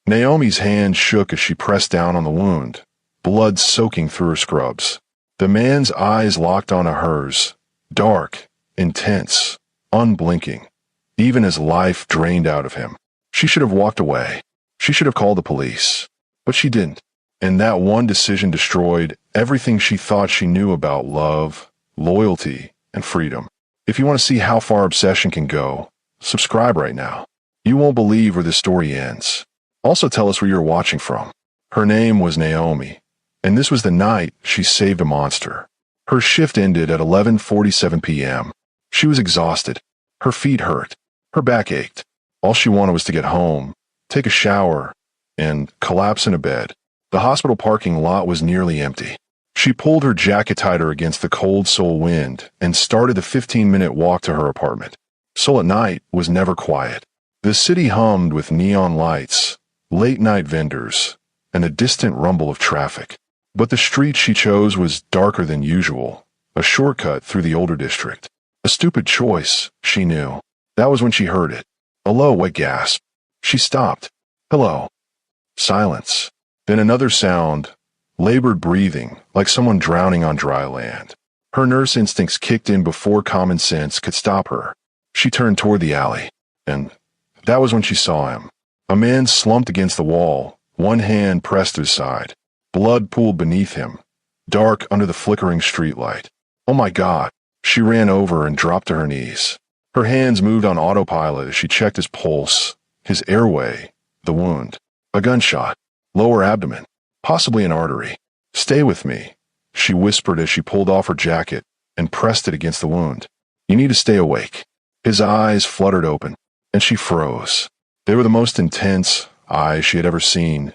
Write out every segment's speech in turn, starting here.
Naomi's hand shook as she pressed down on the wound, blood soaking through her scrubs. The man's eyes locked onto hers, dark, intense, unblinking, even as life drained out of him. She should have walked away. She should have called the police. But she didn't. And that one decision destroyed everything she thought she knew about love, loyalty, and freedom. If you want to see how far obsession can go, subscribe right now. You won't believe where this story ends. Also tell us where you're watching from. Her name was Naomi, and this was the night she saved a monster. Her shift ended at 11:47 p.m. She was exhausted. Her feet hurt. Her back ached. All she wanted was to get home, take a shower, and collapse in a bed. The hospital parking lot was nearly empty. She pulled her jacket tighter against the cold Seoul wind and started the 15-minute walk to her apartment. Seoul at night was never quiet. The city hummed with neon lights, late-night vendors, and a distant rumble of traffic. But the street she chose was darker than usual, a shortcut through the older district. A stupid choice, she knew. That was when she heard it. A low, wet gasp. She stopped. Hello. Silence. Then another sound, labored breathing, like someone drowning on dry land. Her nurse instincts kicked in before common sense could stop her. She turned toward the alley, and that was when she saw him. A man slumped against the wall, one hand pressed to his side. Blood pooled beneath him, dark under the flickering streetlight. Oh my God! She ran over and dropped to her knees. Her hands moved on autopilot as she checked his pulse, his airway, the wound. A gunshot. Lower abdomen. Possibly an artery. Stay with me, she whispered as she pulled off her jacket and pressed it against the wound. You need to stay awake. His eyes fluttered open, and she froze. They were the most intense eyes she had ever seen.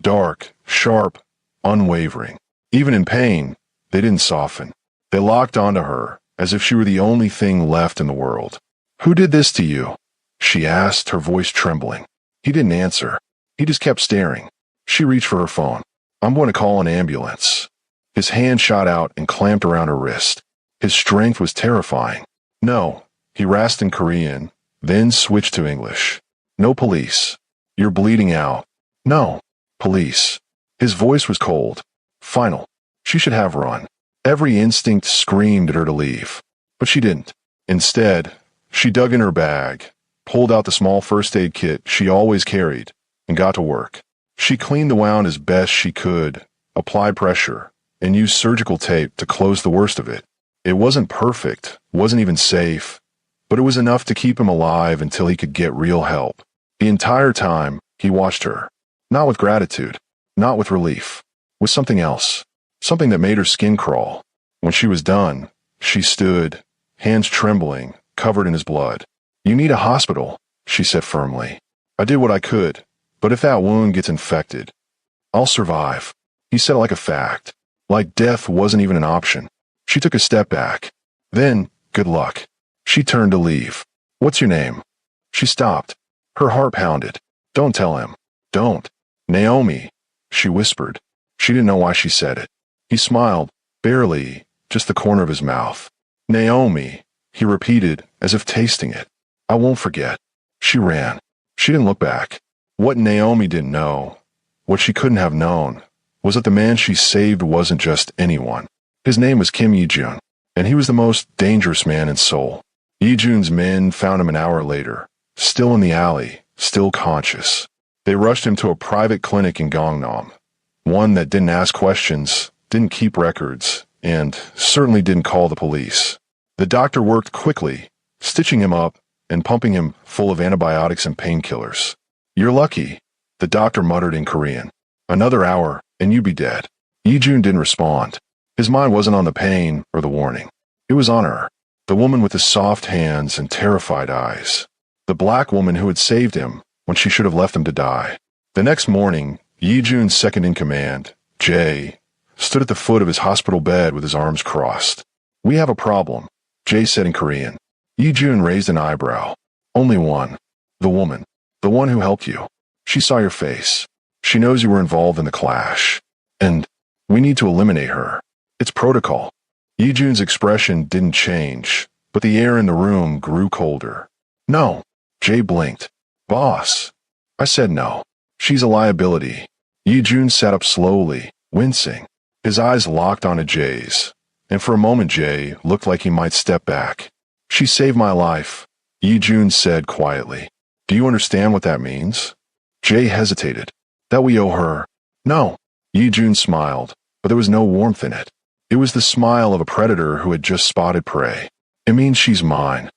Dark, sharp, unwavering. Even in pain, they didn't soften. They locked onto her, as if she were the only thing left in the world. Who did this to you? She asked, her voice trembling. He didn't answer. He just kept staring. She reached for her phone. I'm going to call an ambulance. His hand shot out and clamped around her wrist. His strength was terrifying. No, he rasped in Korean, then switched to English. No police. You're bleeding out. No, police. His voice was cold. Final. She should have run. Every instinct screamed at her to leave. But she didn't. Instead, she dug in her bag, pulled out the small first aid kit she always carried, and got to work. She cleaned the wound as best she could, applied pressure, and used surgical tape to close the worst of it. It wasn't perfect, wasn't even safe, but it was enough to keep him alive until he could get real help. The entire time, he watched her. Not with gratitude, not with relief, with something else, something that made her skin crawl. When she was done, she stood, hands trembling, covered in his blood. You need a hospital, she said firmly. I did what I could. But if that wound gets infected, I'll survive. He said it like a fact, like death wasn't even an option. She took a step back. Then, good luck. She turned to leave. What's your name? She stopped. Her heart pounded. Don't tell him. Don't. Naomi, she whispered. She didn't know why she said it. He smiled, barely, just the corner of his mouth. Naomi, he repeated, as if tasting it. I won't forget. She ran. She didn't look back. What Naomi didn't know, what she couldn't have known, was that the man she saved wasn't just anyone. His name was Kim Yi-jun, and he was the most dangerous man in Seoul. Yi-jun's men found him an hour later, still in the alley, still conscious. They rushed him to a private clinic in Gangnam, one that didn't ask questions, didn't keep records, and certainly didn't call the police. The doctor worked quickly, stitching him up and pumping him full of antibiotics and painkillers. You're lucky, the doctor muttered in Korean. Another hour, and you'd be dead. Yi-jun didn't respond. His mind wasn't on the pain or the warning. It was on her, the woman with the soft hands and terrified eyes. The black woman who had saved him when she should have left him to die. The next morning, Yi-jun's second-in-command, Jay, stood at the foot of his hospital bed with his arms crossed. We have a problem, Jay said in Korean. Yi-jun raised an eyebrow. Only one. The woman. The one who helped you. She saw your face. She knows you were involved in the clash. And we need to eliminate her. It's protocol. Yi-jun's expression didn't change, but the air in the room grew colder. No. Jay blinked. Boss. I said no. She's a liability. Yi-jun sat up slowly, wincing. His eyes locked onto Jay's, and for a moment Jay looked like he might step back. She saved my life, Yi-jun said quietly. Do you understand what that means? Jay hesitated. That we owe her. No. Yi-jun smiled, but there was no warmth in it. It was the smile of a predator who had just spotted prey. It means she's mine.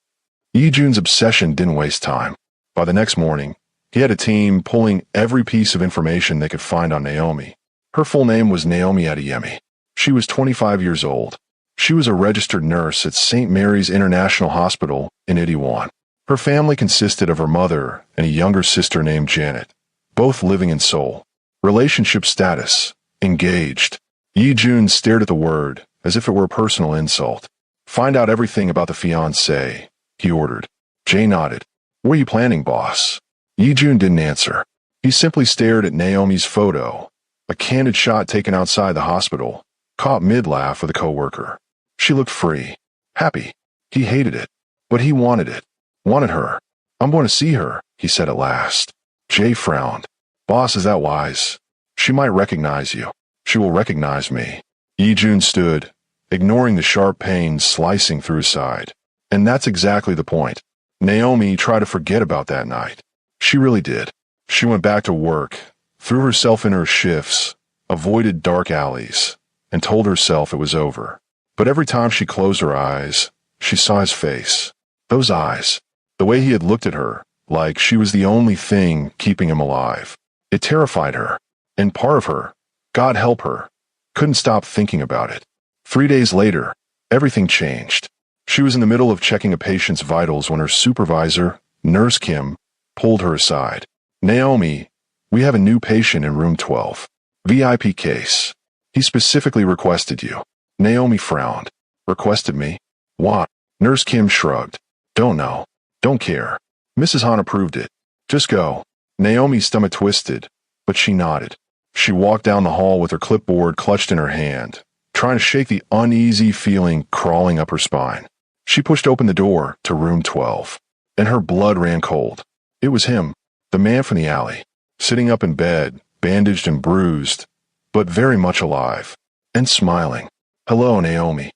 Yi-jun's obsession didn't waste time. By the next morning, he had a team pulling every piece of information they could find on Naomi. Her full name was Naomi Adeyemi. She was 25 years old. She was a registered nurse at St. Mary's International Hospital in Itaewon. Her family consisted of her mother and a younger sister named Janet, both living in Seoul. Relationship status: engaged. Yi-jun stared at the word as if it were a personal insult. Find out everything about the fiancé, he ordered. Jay nodded. What are you planning, boss? Yi-jun didn't answer. He simply stared at Naomi's photo, a candid shot taken outside the hospital, caught mid-laugh with a coworker. She looked free, happy. He hated it, but he wanted it. Wanted her. I'm going to see her, he said at last. Jay frowned. Boss, is that wise? She might recognize you. She will recognize me. Yi-jun stood, ignoring the sharp pain slicing through his side. And that's exactly the point. Naomi tried to forget about that night. She really did. She went back to work, threw herself in her shifts, avoided dark alleys, and told herself it was over. But every time she closed her eyes, she saw his face. Those eyes. The way he had looked at her, like she was the only thing keeping him alive. It terrified her. And part of her, God help her, couldn't stop thinking about it. 3 days later, everything changed. She was in the middle of checking a patient's vitals when her supervisor, Nurse Kim, pulled her aside. Naomi, we have a new patient in room 12. VIP case. He specifically requested you. Naomi frowned. Requested me? What? Nurse Kim shrugged. Don't know. Don't care. Mrs. Han approved it. Just go. Naomi's stomach twisted, but she nodded. She walked down the hall with her clipboard clutched in her hand, trying to shake the uneasy feeling crawling up her spine. She pushed open the door to room 12, and her blood ran cold. It was him, the man from the alley, sitting up in bed, bandaged and bruised, but very much alive, and smiling. Hello, Naomi.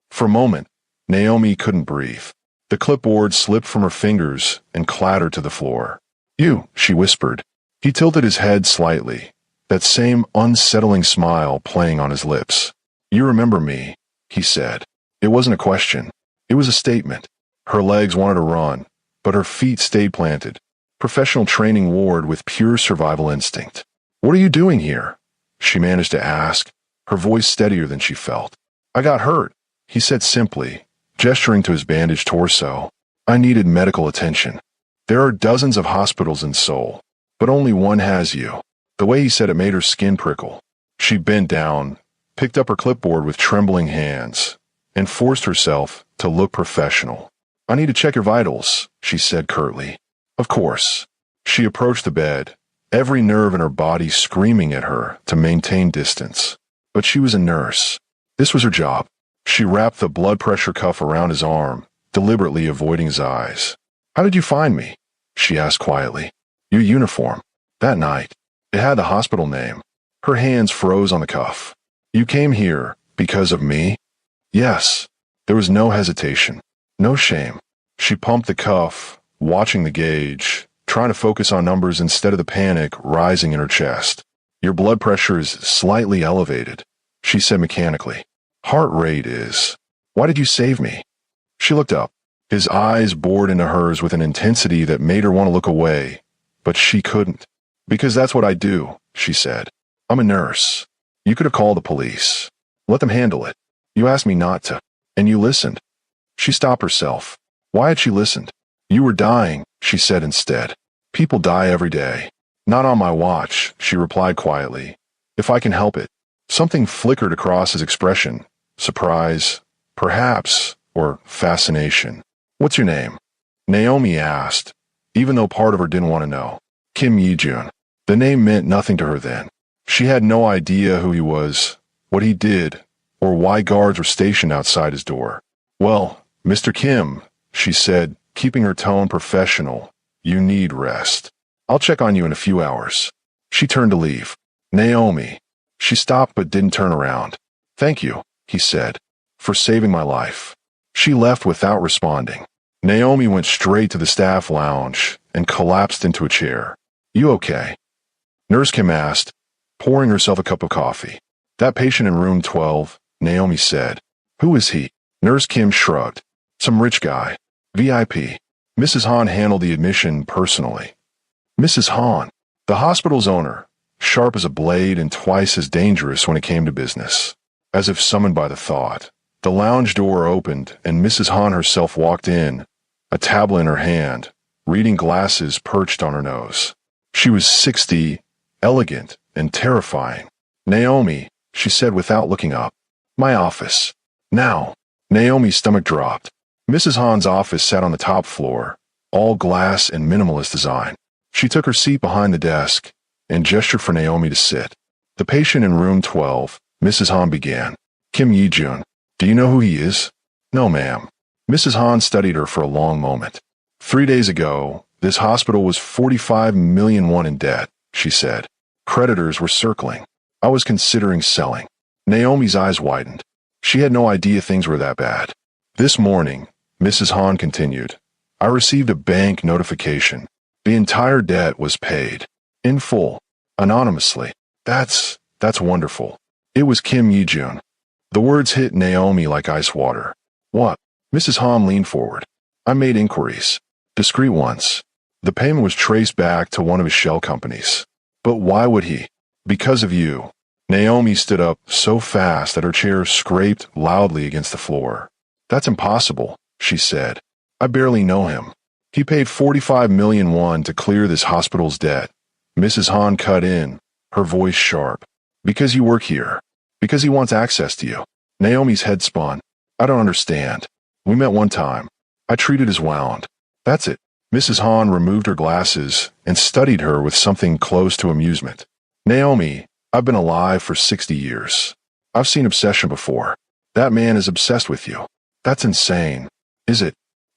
For a moment, Naomi couldn't breathe. The clipboard slipped from her fingers and clattered to the floor. You, she whispered. He tilted his head slightly, that same unsettling smile playing on his lips. You remember me, he said. It wasn't a question. It was a statement. Her legs wanted to run, but her feet stayed planted. Professional training ward with pure survival instinct. What are you doing here? She managed to ask, her voice steadier than she felt. I got hurt, he said simply, gesturing to his bandaged torso. I needed medical attention. There are dozens of hospitals in Seoul, but only one has you. The way he said it made her skin prickle. She bent down, picked up her clipboard with trembling hands, and forced herself to look professional. I need to check your vitals, she said curtly. Of course. She approached the bed, every nerve in her body screaming at her to maintain distance. But she was a nurse. This was her job. She wrapped the blood pressure cuff around his arm, deliberately avoiding his eyes. How did you find me? She asked quietly. Your uniform. That night. It had the hospital name. Her hands froze on the cuff. You came here because of me? Yes. There was no hesitation. No shame. She pumped the cuff, watching the gauge, trying to focus on numbers instead of the panic rising in her chest. Your blood pressure is slightly elevated, she said mechanically. Heart rate is. Why did you save me? She looked up. His eyes bored into hers with an intensity that made her want to look away, but she couldn't. Because that's what I do, she said. I'm a nurse. You could have called the police. Let them handle it. You asked me not to, and you listened. She stopped herself. Why had she listened? You were dying, she said instead. People die every day. Not on my watch, she replied quietly. If I can help it. Something flickered across his expression. Surprise, perhaps, or fascination. What's your name? Naomi asked, even though part of her didn't want to know. Kim Yi-jun. The name meant nothing to her then. She had no idea who he was, what he did, or why guards were stationed outside his door. Well, Mr. Kim, she said, keeping her tone professional, you need rest. I'll check on you in a few hours. She turned to leave. Naomi. She stopped but didn't turn around. Thank you, he said, for saving my life. She left without responding. Naomi went straight to the staff lounge and collapsed into a chair. You okay? Nurse Kim asked, pouring herself a cup of coffee. That patient in room 12, Naomi said. Who is he? Nurse Kim shrugged. Some rich guy. VIP. Mrs. Han handled the admission personally. Mrs. Han, the hospital's owner, sharp as a blade and twice as dangerous when it came to business. As if summoned by the thought, the lounge door opened and Mrs. Han herself walked in, a tablet in her hand, reading glasses perched on her nose. She was 60, elegant and terrifying. Naomi, she said without looking up. My office. Now. Naomi's stomach dropped. Mrs. Han's office sat on the top floor, all glass and minimalist design. She took her seat behind the desk and gestured for Naomi to sit. The patient in room 12, Mrs. Han began. Kim Yi-jun. Do you know who he is? No, ma'am. Mrs. Han studied her for a long moment. 3 days ago, this hospital was $45 million in debt, she said. Creditors were circling. I was considering selling. Naomi's eyes widened. She had no idea things were that bad. This morning, Mrs. Han continued, I received a bank notification. The entire debt was paid. In full. Anonymously. That's wonderful. It was Kim Yi-jun. The words hit Naomi like ice water. What? Mrs. Han leaned forward. I made inquiries. Discreet ones. The payment was traced back to one of his shell companies. But why would he? Because of you. Naomi stood up so fast that her chair scraped loudly against the floor. That's impossible, she said. I barely know him. He paid 45 million won to clear this hospital's debt. Mrs. Han cut in, her voice sharp. Because you work here. Because he wants access to you. Naomi's head spun. I don't understand. We met one time. I treated as wound. That's it. Mrs. Han removed her glasses and studied her with something close to amusement. Naomi, I've been alive for 60 years. I've seen obsession before. That man is obsessed with you. That's insane. Is it?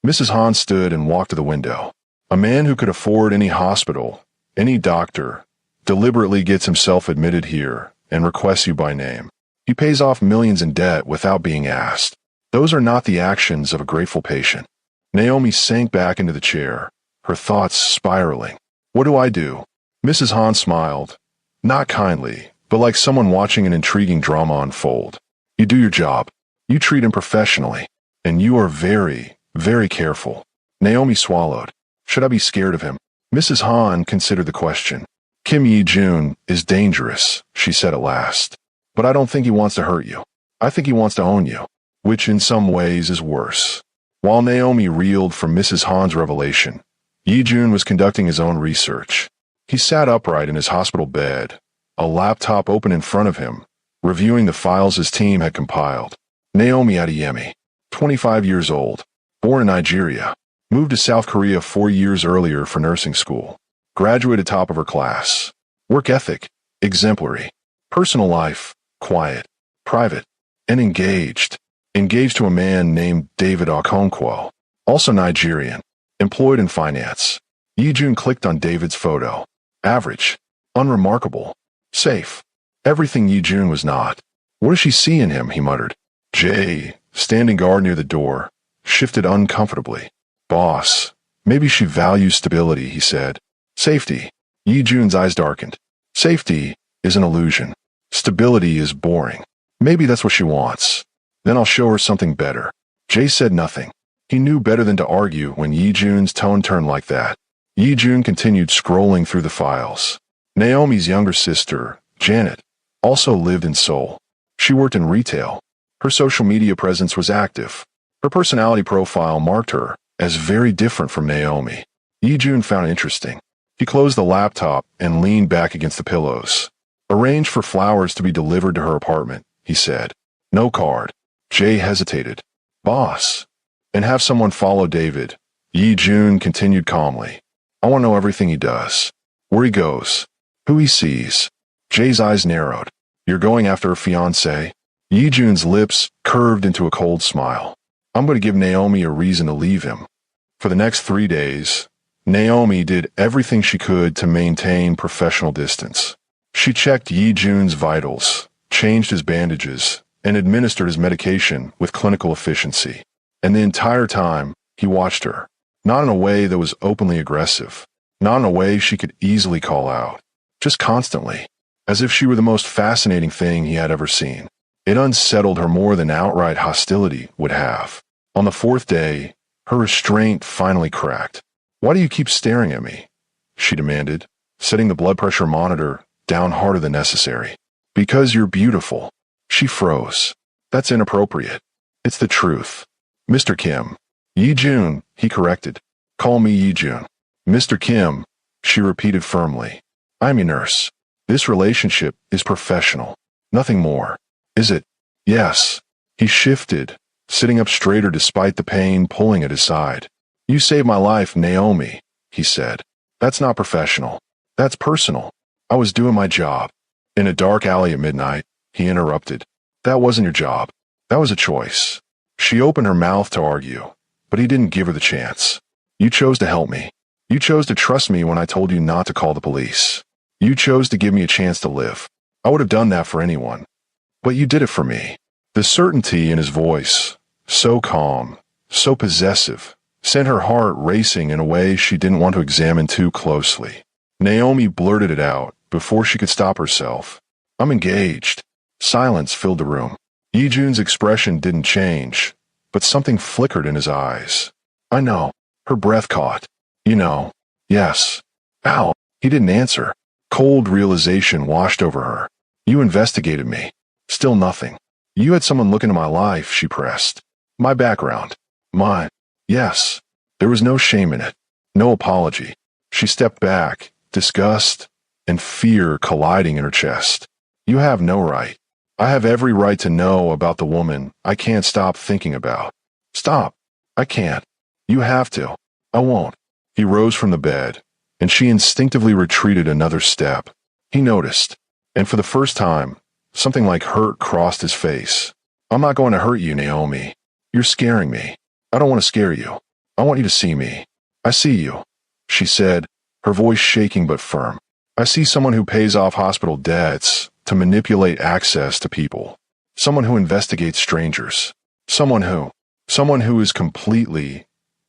Mrs. Han stood and walked to the window. A man who could afford any hospital, any doctor, deliberately gets himself admitted here and requests you by name. He pays off millions in debt without being asked. Those are not the actions of a grateful patient. Naomi sank back into the chair, her thoughts spiraling. What do I do? Mrs. Han smiled. Not kindly, but like someone watching an intriguing drama unfold. You do your job. You treat him professionally. And you are very, very careful. Naomi swallowed. Should I be scared of him? Mrs. Han considered the question. Kim Yi-jun is dangerous, she said at last. But I don't think he wants to hurt you. I think he wants to own you, which in some ways is worse. While Naomi reeled from Mrs. Han's revelation, Yi-jun was conducting his own research. He sat upright in his hospital bed, a laptop open in front of him, reviewing the files his team had compiled. Naomi Adeyemi, 25 years old, born in Nigeria, moved to South Korea 4 years earlier for nursing school, graduated top of her class. Work ethic, exemplary. Personal life, quiet, private, and engaged. Engaged to a man named David Okonkwo, also Nigerian, employed in finance. Yi-jun clicked on David's photo. Average. Unremarkable. Safe. Everything Yi-jun was not. What does she see in him, he muttered. Jay, standing guard near the door, shifted uncomfortably. Boss. Maybe she values stability, he said. Safety. Yi-jun's eyes darkened. Safety is an illusion. Stability is boring. Maybe that's what she wants. Then I'll show her something better. Jay said nothing. He knew better than to argue when Yi-jun's tone turned like that. Yi-jun continued scrolling through the files. Naomi's younger sister, Janet, also lived in Seoul. She worked in retail. Her social media presence was active. Her personality profile marked her as very different from Naomi. Yi-jun found it interesting. He closed the laptop and leaned back against the pillows. Arrange for flowers to be delivered to her apartment, he said. No card. Jay hesitated. Boss. And have someone follow David. Yi-jun continued calmly. I want to know everything he does. Where he goes. Who he sees. Jay's eyes narrowed. You're going after her fiancé? Yi-jun's lips curved into a cold smile. I'm going to give Naomi a reason to leave him. For the next 3 days, Naomi did everything she could to maintain professional distance. She checked Yi-jun's vitals, changed his bandages, and administered his medication with clinical efficiency. And the entire time, he watched her, not in a way that was openly aggressive, not in a way she could easily call out, just constantly, as if she were the most fascinating thing he had ever seen. It unsettled her more than outright hostility would have. On the fourth day, her restraint finally cracked. "Why do you keep staring at me?" she demanded, setting the blood pressure monitor down harder than necessary. "Because you're beautiful." She froze. "That's inappropriate." "It's the truth." "Mr. Kim." "Yi-jun," he corrected. "Call me Yi-jun." "Mr. Kim," she repeated firmly. "I'm your nurse. This relationship is professional. Nothing more. Is it?" "Yes." He shifted, sitting up straighter despite the pain pulling at his side. "You saved my life, Naomi," he said. "That's not professional. That's personal. I was doing my job." In a dark alley at midnight, he interrupted. "That wasn't your job. That was a choice." She opened her mouth to argue, but he didn't give her the chance. "You chose to help me. You chose to trust me when I told you not to call the police. You chose to give me a chance to live. I would have done that for anyone. But you did it for me." The certainty in his voice, so calm, so possessive, sent her heart racing in a way she didn't want to examine too closely. Naomi blurted it out before she could stop herself. "I'm engaged." Silence filled the room. Yi-jun's expression didn't change, but something flickered in his eyes. "I know." Her breath caught. "You know." "Yes." "Ow." He didn't answer. Cold realization washed over her. "You investigated me." Still nothing. "You had someone look into my life," she pressed. "My background. Mine." "Yes." There was no shame in it. No apology. She stepped back, disgust and fear colliding in her chest. "You have no right. I have every right to know about the woman I can't stop thinking about." "Stop." "I can't." "You have to." "I won't." He rose from the bed, and she instinctively retreated another step. He noticed, and for the first time, something like hurt crossed his face. "I'm not going to hurt you, Naomi. You're scaring me. I don't want to scare you. I want you to see me." "I see you," she said, her voice shaking but firm. "I see someone who pays off hospital debts to manipulate access to people. Someone who investigates strangers. Someone who is completely,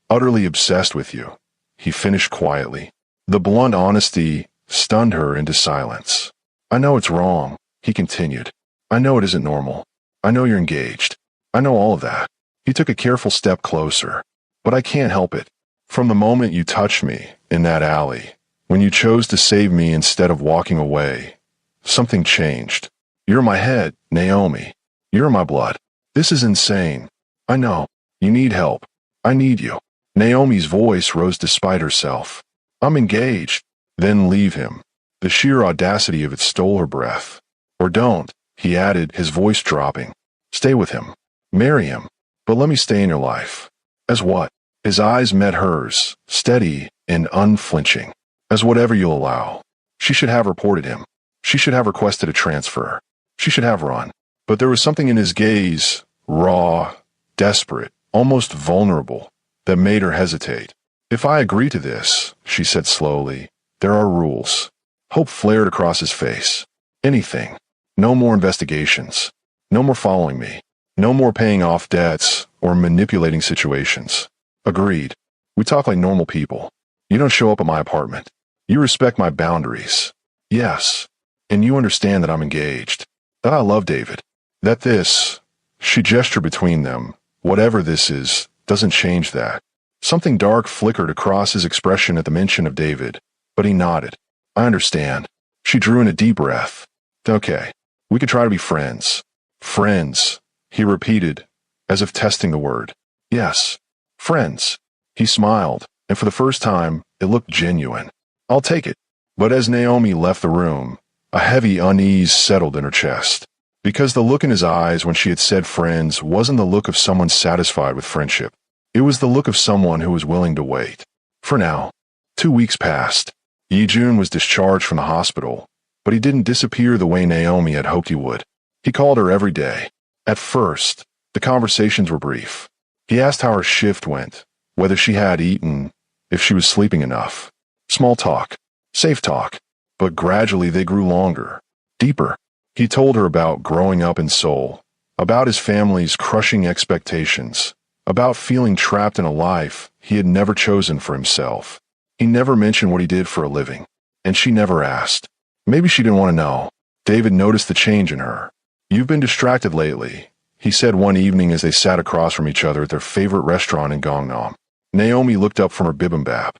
utterly obsessed with you," he finished quietly. The blunt honesty stunned her into silence. "I know it's wrong," he continued. "I know it isn't normal. I know you're engaged. I know all of that." He took a careful step closer. "But I can't help it. From the moment you touched me in that alley, when you chose to save me instead of walking away, something changed. You're in my head, Naomi. You're in my blood. This is insane. I know. You need help. I need you." Naomi's voice rose despite herself. "I'm engaged." "Then leave him." The sheer audacity of it stole her breath. "Or don't," he added, his voice dropping. "Stay with him. Marry him. But let me stay in your life." "As what?" His eyes met hers, steady and unflinching. "As whatever you'll allow." She should have reported him. She should have requested a transfer. She should have run. But there was something in his gaze, raw, desperate, almost vulnerable, that made her hesitate. "If I agree to this," she said slowly, "there are rules." Hope flared across his face. "Anything. No more investigations. No more following me. No more paying off debts or manipulating situations." "Agreed. We talk like normal people. You don't show up at my apartment. You respect my boundaries." "Yes. And you understand that I'm engaged. That I love David. That this," she gestured between them, "whatever this is, doesn't change that." Something dark flickered across his expression at the mention of David, but he nodded. "I understand." She drew in a deep breath. "Okay. We could try to be friends." "Friends," he repeated, as if testing the word. "Yes. Friends." He smiled, and for the first time, it looked genuine. "I'll take it." But as Naomi left the room, a heavy unease settled in her chest. Because the look in his eyes when she had said friends wasn't the look of someone satisfied with friendship. It was the look of someone who was willing to wait. For now. 2 weeks passed. Yi-jun was discharged from the hospital, but he didn't disappear the way Naomi had hoped he would. He called her every day. At first, the conversations were brief. He asked how her shift went, whether she had eaten, if she was sleeping enough. Small talk. Safe talk. But gradually they grew longer. Deeper. He told her about growing up in Seoul, about his family's crushing expectations, about feeling trapped in a life he had never chosen for himself. He never mentioned what he did for a living, and she never asked. Maybe she didn't want to know. David noticed the change in her. "You've been distracted lately," he said one evening as they sat across from each other at their favorite restaurant in Gangnam. Naomi looked up from her bibimbap.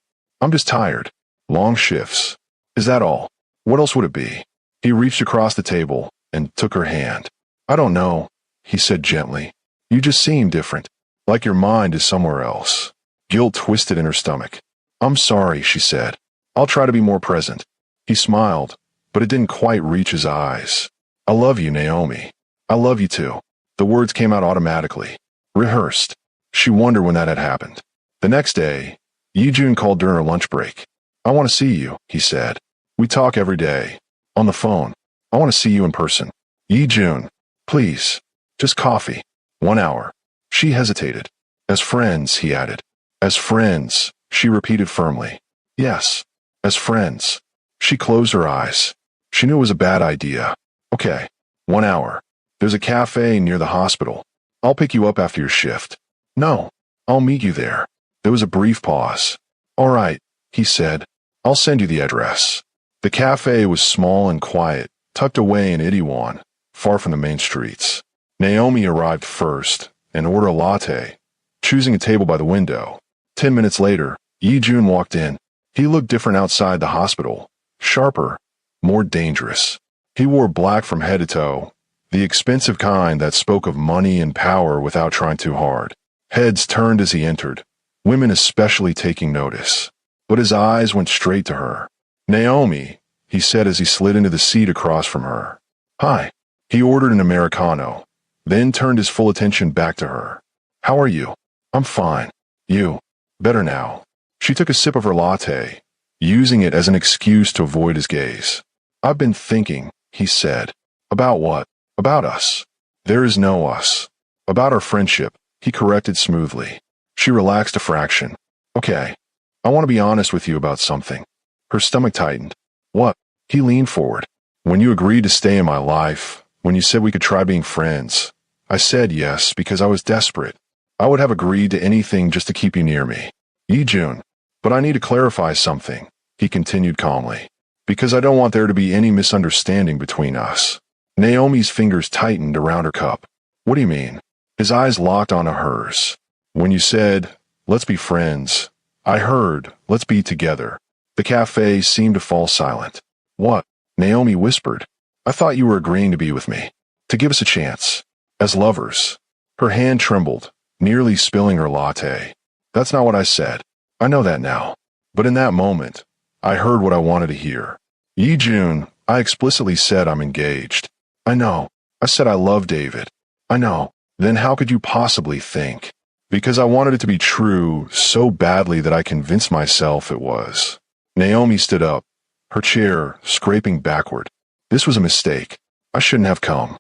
"I'm just tired. Long shifts. Is that all? What else would it be?" He reached across the table and took her hand. "I don't know," he said gently. "You just seem different, like your mind is somewhere else." Guilt twisted in her stomach. "I'm sorry," she said. "I'll try to be more present." He smiled, but it didn't quite reach his eyes. "I love you, Naomi. I love you too." The words came out automatically, rehearsed. She wondered when that had happened. The next day, Yijun called during her lunch break. "I want to see you," he said. "We talk every day. On the phone. I want to see you in person." "Yijun, please. Just coffee. 1 hour." She hesitated. "As friends," he added. "As friends," she repeated firmly. "Yes, as friends." She closed her eyes. She knew it was a bad idea. "Okay, 1 hour. There's a cafe near the hospital. I'll pick you up after your shift." "No, I'll meet you there." There was a brief pause. "All right," he said. "I'll send you the address." The cafe was small and quiet, tucked away in Itaewon, far from the main streets. Naomi arrived first and ordered a latte, choosing a table by the window. 10 minutes later, Yijun walked in. He looked different outside the hospital, sharper, more dangerous. He wore black from head to toe, the expensive kind that spoke of money and power without trying too hard. Heads turned as he entered, women especially taking notice. But his eyes went straight to her. "Naomi," he said as he slid into the seat across from her. "Hi." He ordered an Americano, then turned his full attention back to her. "How are you?" "I'm fine." "You?" "Better now." She took a sip of her latte, using it as an excuse to avoid his gaze. "I've been thinking," he said. "About what?" "About us." "There is no us." "About our friendship," he corrected smoothly. She relaxed a fraction. "Okay. I want to be honest with you about something." Her stomach tightened. "What?" He leaned forward. "When you agreed to stay in my life, when you said we could try being friends, I said yes because I was desperate. I would have agreed to anything just to keep you near me. Yijun. But I need to clarify something," he continued calmly, "because I don't want there to be any misunderstanding between us." Naomi's fingers tightened around her cup. "What do you mean?" His eyes locked onto hers. "When you said, 'Let's be friends,' I heard, 'Let's be together.'" The cafe seemed to fall silent. "What?" Naomi whispered. "I thought you were agreeing to be with me, to give us a chance, as lovers." Her hand trembled, nearly spilling her latte. "That's not what I said. I know that now. But in that moment, I heard what I wanted to hear. Yijun, I explicitly said I'm engaged." "I know. I said I love David." "I know. Then how could you possibly think?" "Because I wanted it to be true so badly that I convinced myself it was." Naomi stood up, her chair scraping backward. "This was a mistake. I shouldn't have come."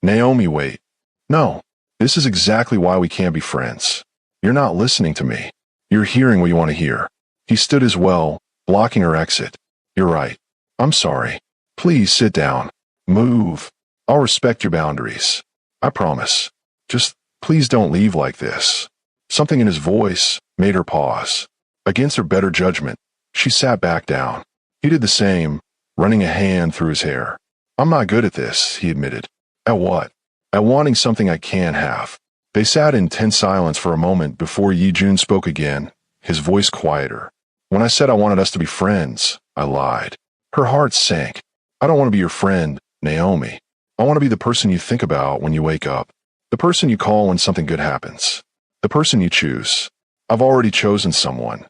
"Naomi, wait. No. This is exactly why we can't be friends. You're not listening to me. You're hearing what you want to hear." He stood as well, blocking her exit. "You're right. I'm sorry. Please sit down. Move. I'll respect your boundaries. I promise. Just please don't leave like this." Something in his voice made her pause. Against her better judgment, she sat back down. He did the same, running a hand through his hair. "I'm not good at this," he admitted. "At what?" "At wanting something I can't have." They sat in tense silence for a moment before Yijun spoke again, his voice quieter. "When I said I wanted us to be friends, I lied." Her heart sank. "I don't want to be your friend, Naomi. I want to be the person you think about when you wake up. The person you call when something good happens. The person you choose. I've already chosen someone."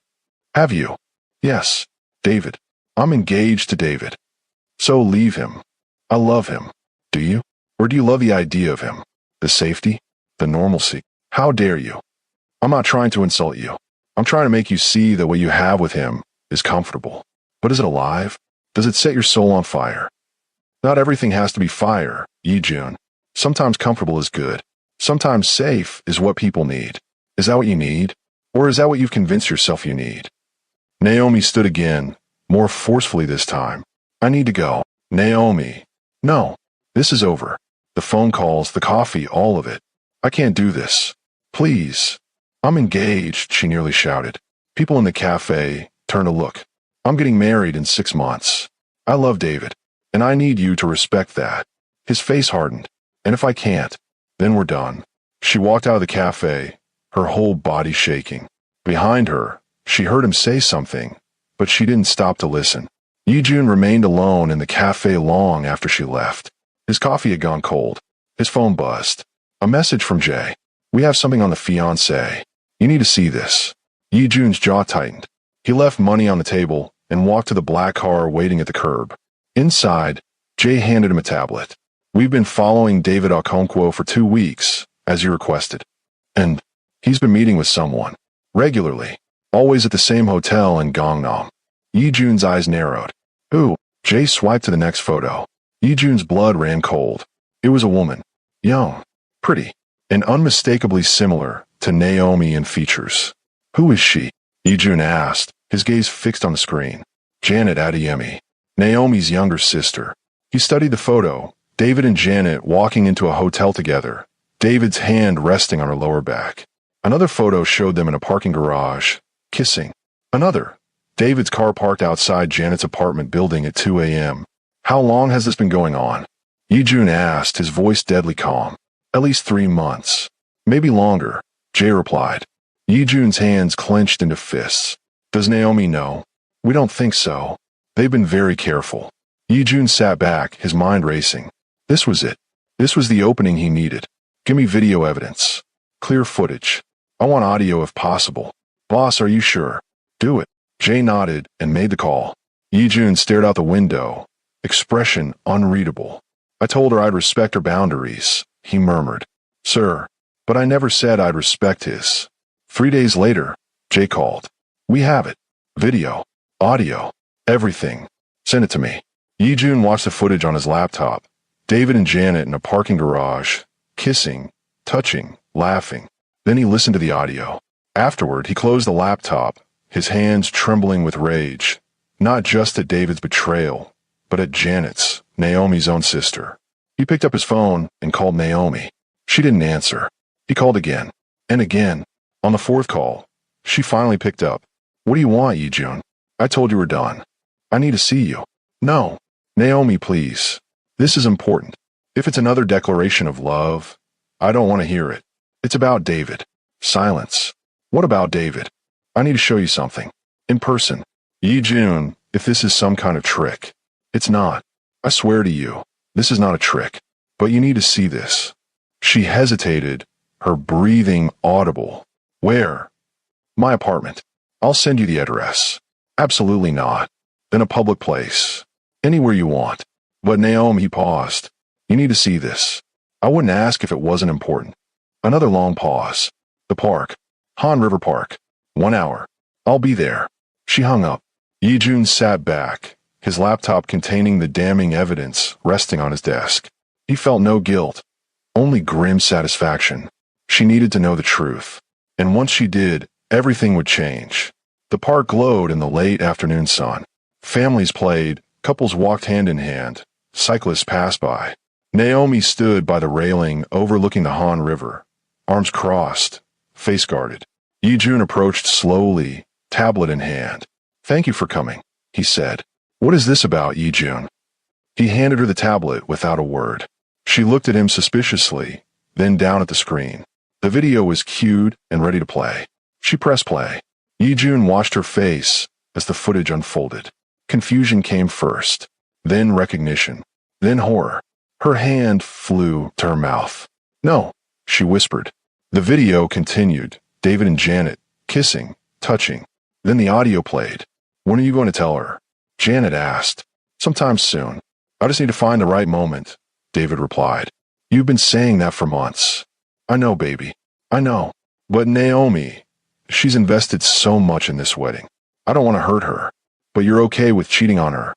"Have you?" "Yes, David. I'm engaged to David." "So leave him." "I love him." "Do you? Or do you love the idea of him? The safety? The normalcy? How dare you?" "I'm not trying to insult you. I'm trying to make you see that what you have with him is comfortable. But is it alive? Does it set your soul on fire?" "Not everything has to be fire, Yijun. Sometimes comfortable is good. Sometimes safe is what people need." "Is that what you need? Or is that what you've convinced yourself you need?" Naomi stood again, more forcefully this time. I need to go. Naomi. No. This is over. The phone calls, the coffee, all of it. I can't do this. Please. I'm engaged, she nearly shouted. People in the cafe turned to look. I'm getting married in 6 months. I love David, and I need you to respect that. His face hardened. And if I can't, then we're done. She walked out of the cafe, her whole body shaking. Behind her, she heard him say something, but she didn't stop to listen. Yijun remained alone in the cafe long after she left. His coffee had gone cold. His phone buzzed. A message from Jay. We have something on the fiancé. You need to see this. Yijun's jaw tightened. He left money on the table and walked to the black car waiting at the curb. Inside, Jay handed him a tablet. We've been following David Okonkwo for 2 weeks, as you requested. And he's been meeting with someone. Regularly. Always at the same hotel in Gangnam. Yijun's eyes narrowed. Who? Jay swiped to the next photo. Yijun's blood ran cold. It was a woman. Young. Pretty. And unmistakably similar to Naomi in features. Who is she? Yijun asked, his gaze fixed on the screen. Janet Adeyemi. Naomi's younger sister. He studied the photo. David and Janet walking into a hotel together. David's hand resting on her lower back. Another photo showed them in a parking garage, kissing. Another. David's car parked outside Janet's apartment building at 2 a.m. How long has this been going on? Yijun asked, his voice deadly calm. At least 3 months. Maybe longer, Jay replied. Yijun's hands clenched into fists. Does Naomi know? We don't think so. They've been very careful. Yijun sat back, his mind racing. This was it. This was the opening he needed. Give me video evidence. Clear footage. I want audio if possible. Boss, are you sure? Do it. Jay nodded and made the call. Yijun stared out the window, expression unreadable. I told her I'd respect her boundaries, he murmured. Sir, but I never said I'd respect his. 3 days later, Jay called. We have it. Video. Audio. Everything. Send it to me. Yijun watched the footage on his laptop. David and Janet in a parking garage, kissing, touching, laughing. Then he listened to the audio. Afterward, he closed the laptop, his hands trembling with rage, not just at David's betrayal, but at Janet's, Naomi's own sister. He picked up his phone and called Naomi. She didn't answer. He called again, and again. On the 4th call, she finally picked up. What do you want, Yijun? I told you we're done. I need to see you. No. Naomi, please. This is important. If it's another declaration of love, I don't want to hear it. It's about David. Silence. What about David? I need to show you something. In person. Yijun, if this is some kind of trick. It's not. I swear to you, this is not a trick. But you need to see this. She hesitated, her breathing audible. Where? My apartment. I'll send you the address. Absolutely not. In a public place. Anywhere you want. But Naomi, he paused. You need to see this. I wouldn't ask if it wasn't important. Another long pause. The park. Han River Park. 1 hour. I'll be there. She hung up. Yijun sat back, his laptop containing the damning evidence resting on his desk. He felt no guilt, only grim satisfaction. She needed to know the truth. And once she did, everything would change. The park glowed in the late afternoon sun. Families played, couples walked hand in hand, cyclists passed by. Naomi stood by the railing overlooking the Han River, arms crossed, face guarded. Yijun approached slowly, tablet in hand. Thank you for coming, he said. What is this about, Yijun? He handed her the tablet without a word. She looked at him suspiciously, then down at the screen. The video was cued and ready to play. She pressed play. Yijun watched her face as the footage unfolded. Confusion came first, then recognition, then horror. Her hand flew to her mouth. No, she whispered. The video continued, David and Janet, kissing, touching. Then the audio played. When are you going to tell her? Janet asked. Sometime soon. I just need to find the right moment, David replied. You've been saying that for months. I know, baby. I know. But Naomi, she's invested so much in this wedding. I don't want to hurt her. But you're okay with cheating on her.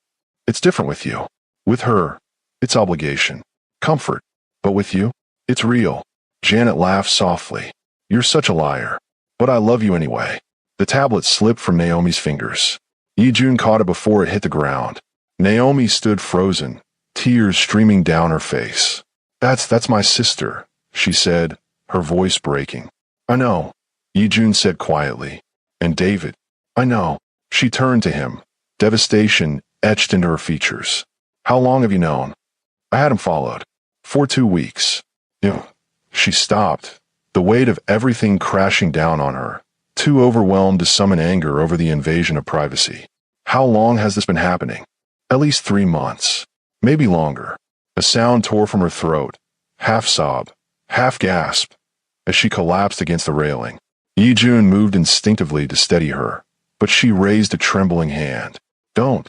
It's different with you. With her, it's obligation, comfort. But with you, it's real. Janet laughed softly. You're such a liar. But I love you anyway. The tablet slipped from Naomi's fingers. Yijun caught it before it hit the ground. Naomi stood frozen, tears streaming down her face. That's my sister, she said, her voice breaking. I know, Yijun said quietly. And David. I know. She turned to him, devastation etched into her features. How long have you known? I had him followed. For 2 weeks. She stopped, the weight of everything crashing down on her, too overwhelmed to summon anger over the invasion of privacy. How long has this been happening? At least 3 months. Maybe longer. A sound tore from her throat, half sob, half gasp, as she collapsed against the railing. Yijun moved instinctively to steady her, but she raised a trembling hand. Don't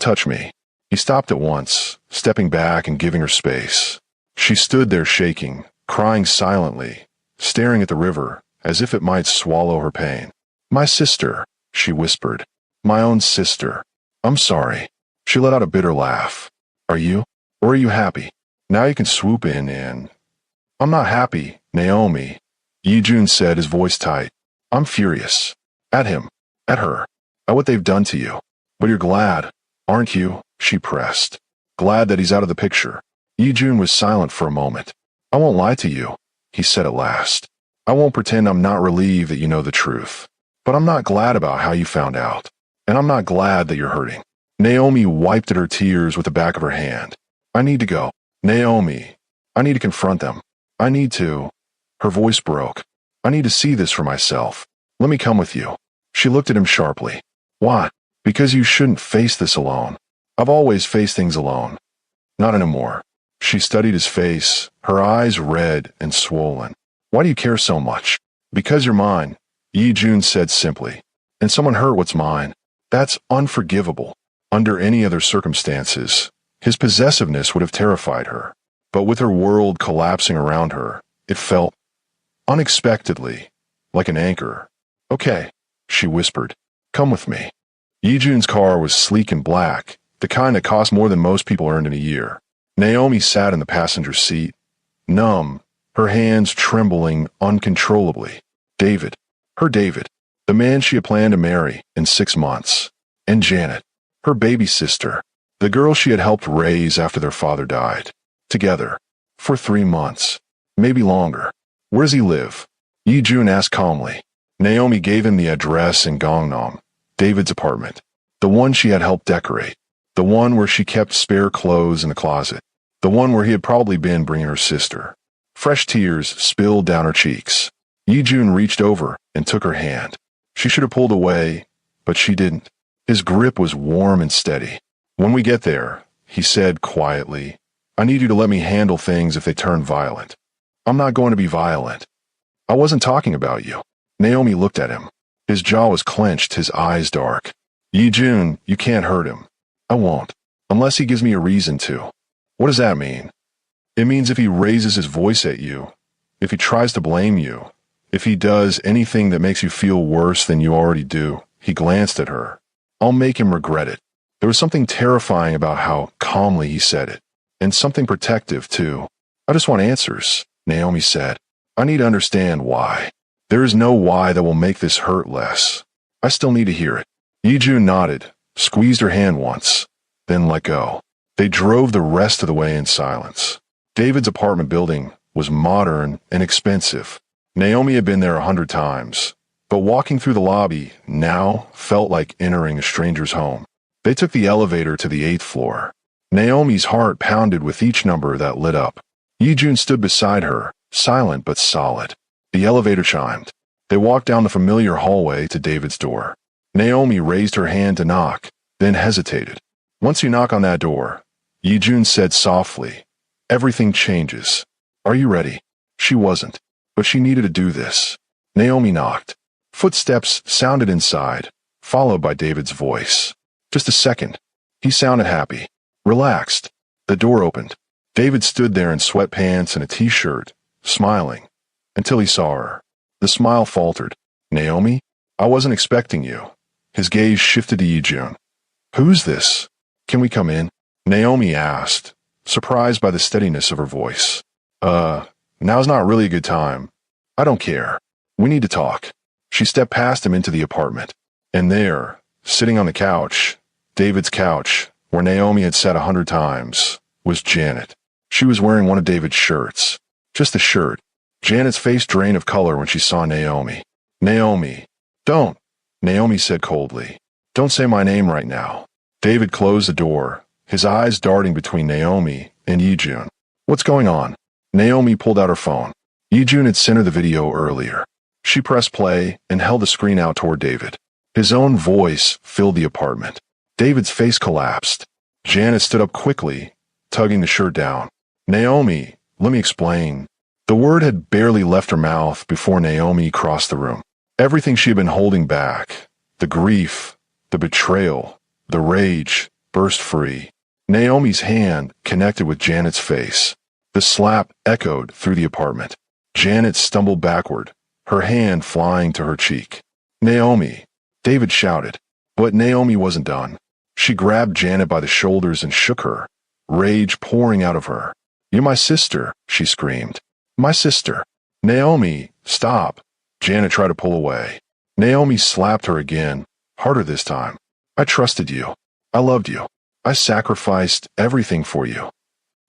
touch me. He stopped at once, stepping back and giving her space. She stood there shaking, crying silently, staring at the river as if it might swallow her pain. My sister, she whispered. My own sister. I'm sorry. She let out a bitter laugh. Are you? Or are you happy? Now you can swoop in and... I'm not happy, Naomi, Yijun said, his voice tight. I'm furious. At him. At her. At what they've done to you. But you're glad, aren't you? She pressed. Glad that he's out of the picture. Yijun was silent for a moment. I won't lie to you, he said at last. I won't pretend I'm not relieved that you know the truth. But I'm not glad about how you found out. And I'm not glad that you're hurting. Naomi wiped at her tears with the back of her hand. I need to go. Naomi. I need to confront them. I need to... Her voice broke. I need to see this for myself. Let me come with you. She looked at him sharply. Why? Because you shouldn't face this alone. I've always faced things alone. Not anymore. She studied his face, her eyes red and swollen. Why do you care so much? Because you're mine, Yijun said simply. And someone hurt what's mine. That's unforgivable. Under any other circumstances, his possessiveness would have terrified her. But with her world collapsing around her, it felt, unexpectedly, like an anchor. Okay, she whispered. Come with me. Yijun's car was sleek and black, the kind that cost more than most people earned in a year. Naomi sat in the passenger seat, numb, her hands trembling uncontrollably. David. Her David. The man she had planned to marry in 6 months. And Janet. Her baby sister. The girl she had helped raise after their father died. Together. For 3 months. Maybe longer. Where does he live? Yijun asked calmly. Naomi gave him the address in Gangnam, David's apartment. The one she had helped decorate. The one where she kept spare clothes in the closet. The one where he had probably been bringing her sister. Fresh tears spilled down her cheeks. Yijun reached over and took her hand. She should have pulled away, but she didn't. His grip was warm and steady. When we get there, he said quietly, I need you to let me handle things if they turn violent. I'm not going to be violent. I wasn't talking about you. Naomi looked at him. His jaw was clenched, his eyes dark. Yijun, you can't hurt him. I won't, unless he gives me a reason to. What does that mean? It means if he raises his voice at you, if he tries to blame you, if he does anything that makes you feel worse than you already do. He glanced at her. I'll make him regret it. There was something terrifying about how calmly he said it, and something protective, too. I just want answers, Naomi said. I need to understand why. There is no why that will make this hurt less. I still need to hear it. Yijun nodded, squeezed her hand once, then let go. They drove the rest of the way in silence. David's apartment building was modern and expensive. Naomi had been there 100 times, but walking through the lobby now felt like entering a stranger's home. They took the elevator to the 8th floor. Naomi's heart pounded with each number that lit up. Yijun stood beside her, silent but solid. The elevator chimed. They walked down the familiar hallway to David's door. Naomi raised her hand to knock, then hesitated. Once you knock on that door, Yijun said softly, everything changes. Are you ready? She wasn't, but she needed to do this. Naomi knocked. Footsteps sounded inside, followed by David's voice. Just a second. He sounded happy, relaxed. The door opened. David stood there in sweatpants and a t-shirt, smiling, until he saw her. The smile faltered. Naomi? I wasn't expecting you. His gaze shifted to Yijun. Who's this? Can we come in? Naomi asked, surprised by the steadiness of her voice. Now's not really a good time. I don't care. We need to talk. She stepped past him into the apartment. And there, sitting on the couch, David's couch, where Naomi had sat 100 times, was Janet. She was wearing one of David's shirts. Just the shirt. Janet's face drained of color when she saw Naomi. Naomi. Don't, Naomi said coldly. Don't say my name right now. David closed the door, his eyes darting between Naomi and Yijun. What's going on? Naomi pulled out her phone. Yijun had sent her the video earlier. She pressed play and held the screen out toward David. His own voice filled the apartment. David's face collapsed. Janet stood up quickly, tugging the shirt down. Naomi, let me explain. The word had barely left her mouth before Naomi crossed the room. Everything she had been holding back, the grief, the betrayal, the rage, burst free. Naomi's hand connected with Janet's face. The slap echoed through the apartment. Janet stumbled backward, her hand flying to her cheek. Naomi, David shouted. But Naomi wasn't done. She grabbed Janet by the shoulders and shook her, rage pouring out of her. You're my sister, she screamed. My sister. Naomi, stop. Janet tried to pull away. Naomi slapped her again, harder this time. I trusted you. I loved you. I sacrificed everything for you.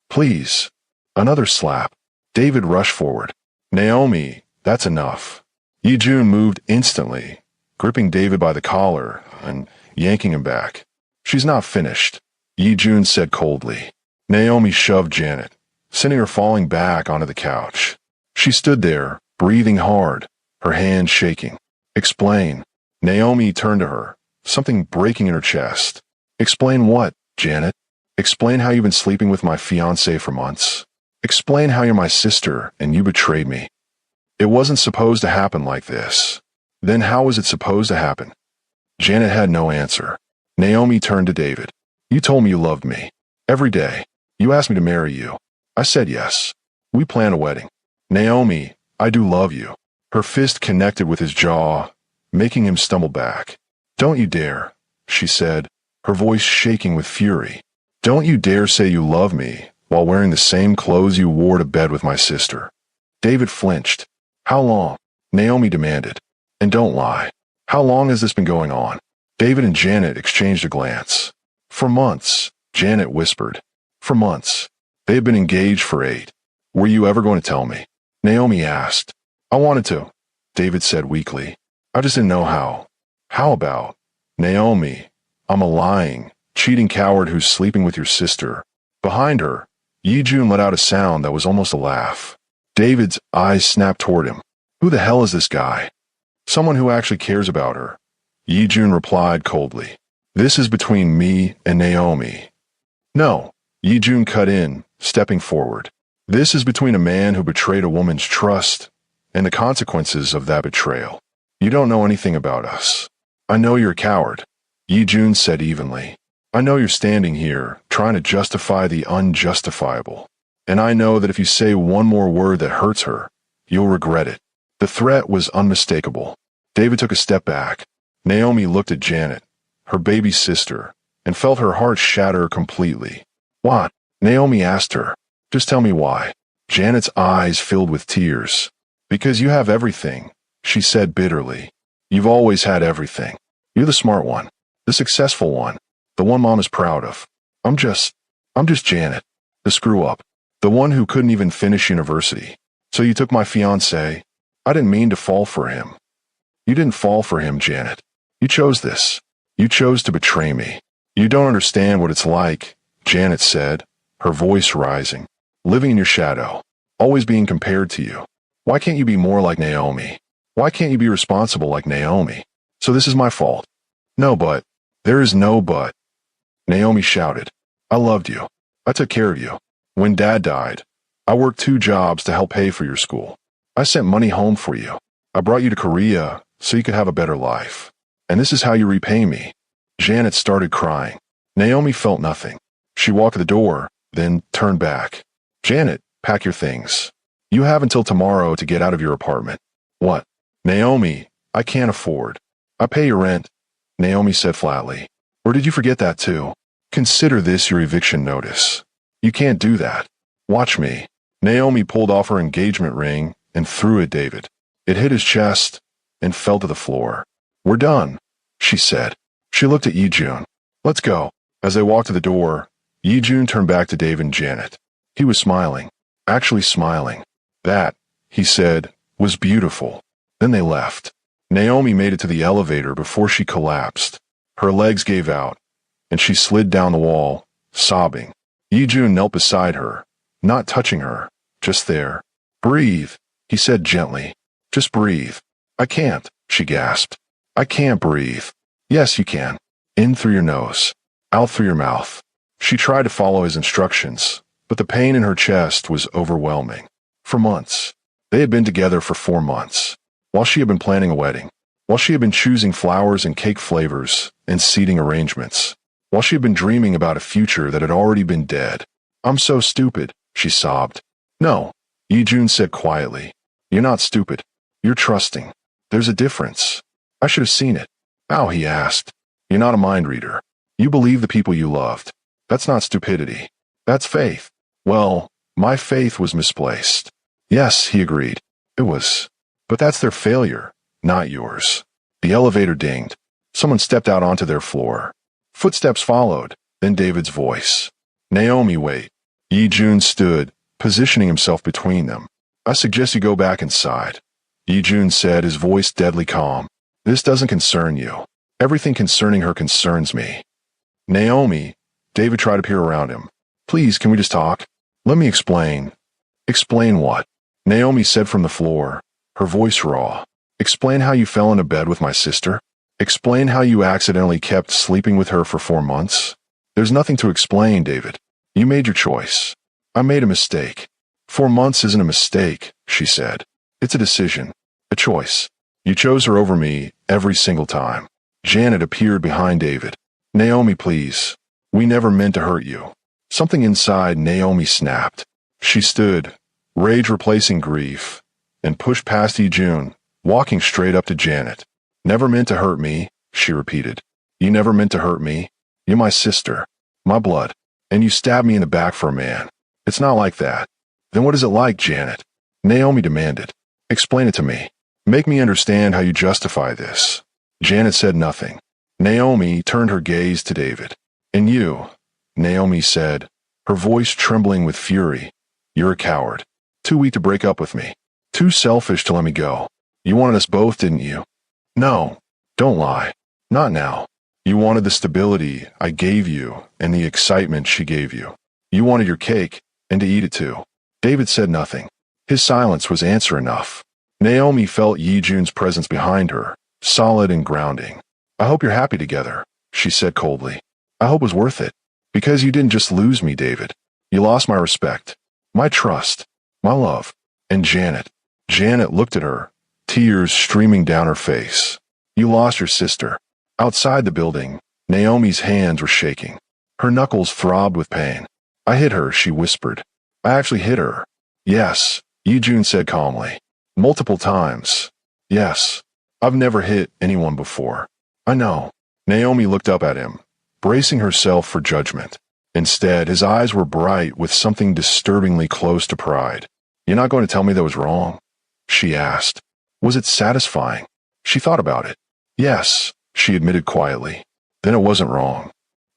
Please. Another slap. David rushed forward. Naomi, that's enough. Yijun moved instantly, gripping David by the collar and yanking him back. She's not finished, Yijun said coldly. Naomi shoved Janet, sending her falling back onto the couch. She stood there, breathing hard, her hands shaking. Explain. Naomi turned to her, something breaking in her chest. Explain what, Janet? Explain how you've been sleeping with my fiancé for months. Explain how you're my sister and you betrayed me. It wasn't supposed to happen like this. Then how was it supposed to happen? Janet had no answer. Naomi turned to David. You told me you loved me. Every day. You asked me to marry you. I said yes. We planned a wedding. Naomi, I do love you. Her fist connected with his jaw, making him stumble back. Don't you dare, she said, her voice shaking with fury. Don't you dare say you love me while wearing the same clothes you wore to bed with my sister. David flinched. How long? Naomi demanded. And don't lie. How long has this been going on? David and Janet exchanged a glance. For months, Janet whispered. For months. They had been engaged for 8. Were you ever going to tell me? Naomi asked. I wanted to, David said weakly. I just didn't know how. How about? Naomi, I'm a lying, cheating coward who's sleeping with your sister. Behind her, Yijun let out a sound that was almost a laugh. David's eyes snapped toward him. Who the hell is this guy? Someone who actually cares about her. Yijun replied coldly. This is between me and Naomi. No, Yijun cut in, stepping forward. This is between a man who betrayed a woman's trust and the consequences of that betrayal. You don't know anything about us. I know you're a coward, Yijun said evenly. I know you're standing here, trying to justify the unjustifiable. And I know that if you say one more word that hurts her, you'll regret it. The threat was unmistakable. David took a step back. Naomi looked at Janet, her baby sister, and felt her heart shatter completely. What? Naomi asked her. Just tell me why. Janet's eyes filled with tears. Because you have everything, she said bitterly. You've always had everything. You're the smart one, the successful one, the one Mom is proud of. I'm just Janet, the screw-up, the one who couldn't even finish university. So you took my fiancé. I didn't mean to fall for him. You didn't fall for him, Janet. You chose this. You chose to betray me. You don't understand what it's like, Janet said, her voice rising. Living in your shadow, always being compared to you. Why can't you be more like Naomi? Why can't you be responsible like Naomi? So this is my fault. No but. There is no but. Naomi shouted. I loved you. I took care of you. When Dad died, I worked 2 jobs to help pay for your school. I sent money home for you. I brought you to Korea so you could have a better life. And this is how you repay me. Janet started crying. Naomi felt nothing. She walked to the door, then turned back. Janet, pack your things. You have until tomorrow to get out of your apartment. What? Naomi, I can't afford. I pay your rent, Naomi said flatly. Or did you forget that too? Consider this your eviction notice. You can't do that. Watch me. Naomi pulled off her engagement ring and threw it at David. It hit his chest, and fell to the floor. "We're done," she said. She looked at Yi-jun. "Let's go." As they walked to the door, Yi-jun turned back to David and Janet. He was smiling, actually smiling. "That," he said, "was beautiful." Then they left. Naomi made it to the elevator before she collapsed. Her legs gave out, and she slid down the wall, sobbing. Yi-jun knelt beside her, not touching her, just there. "Breathe," he said gently. "Just breathe." "I can't," she gasped. "I can't breathe." "Yes, you can. In through your nose, out through your mouth." She tried to follow his instructions, but the pain in her chest was overwhelming. For months. They had been together for 4 months. While she had been planning a wedding. While she had been choosing flowers and cake flavors and seating arrangements. While she had been dreaming about a future that had already been dead. "I'm so stupid," she sobbed. "No," Yi-jun said quietly. "You're not stupid. You're trusting. There's a difference." "I should have seen it." "How?" he asked. "You're not a mind reader. You believe the people you loved. That's not stupidity. That's faith." "Well, my faith was misplaced." "Yes," he agreed. "It was. But that's their failure, not yours." The elevator dinged. Someone stepped out onto their floor. Footsteps followed, then David's voice. "Naomi, wait." Yi-jun stood, positioning himself between them. "I suggest you go back inside." Yi-jun said, his voice deadly calm. "This doesn't concern you. Everything concerning her concerns me." "Naomi," David tried to peer around him. "Please, can we just talk? Let me explain." "Explain what?" Naomi said from the floor, her voice raw. "Explain how you fell into bed with my sister. Explain how you accidentally kept sleeping with her for 4 months. There's nothing to explain, David. You made your choice. I made a mistake." 4 months isn't a mistake," she said. "It's a decision. A choice. You chose her over me every single time." Janet appeared behind David. "Naomi, please. We never meant to hurt you." Something inside Naomi snapped. She stood, rage replacing grief, and pushed past Yi-jun, walking straight up to Janet. "Never meant to hurt me," she repeated. "You never meant to hurt me. You're my sister, my blood, and you stabbed me in the back for a man. It's not like that." "Then what is it like, Janet?" Naomi demanded. "Explain it to me. Make me understand how you justify this." Janet said nothing. Naomi turned her gaze to David. "And you," Naomi said, her voice trembling with fury. "You're a coward. Too weak to break up with me. Too selfish to let me go. You wanted us both, didn't you?" "No. Don't lie. Not now. You wanted the stability I gave you and the excitement she gave you. You wanted your cake, and to eat it too." David said nothing. His silence was answer enough. Naomi felt Yi-jun's presence behind her, solid and grounding. "I hope you're happy together," she said coldly. "I hope it was worth it. Because you didn't just lose me, David. You lost my respect, my trust, my love." And Janet looked at her, tears streaming down her face. "You lost your sister." Outside the building, Naomi's hands were shaking. Her knuckles throbbed with pain. "I hit her," she whispered. "I actually hit her." "Yes," Yi-jun said calmly. "Multiple times." "Yes. I've never hit anyone before." "I know." Naomi looked up at him, bracing herself for judgment. Instead, his eyes were bright with something disturbingly close to pride. "You're not going to tell me that was wrong?" she asked. "Was it satisfying?" She thought about it. "Yes," she admitted quietly. "Then it wasn't wrong."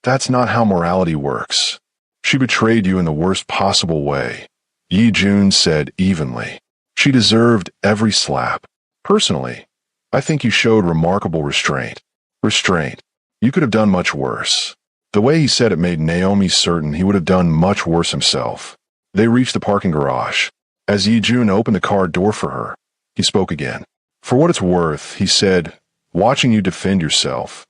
"That's not how morality works." "She betrayed you in the worst possible way," Yi-jun said evenly. "She deserved every slap. Personally, I think you showed remarkable restraint." "Restraint? You could have done much worse." The way he said it made Naomi certain he would have done much worse himself. They reached the parking garage. As Yi-jun opened the car door for her, he spoke again. "For what it's worth," he said, "watching you defend yourself,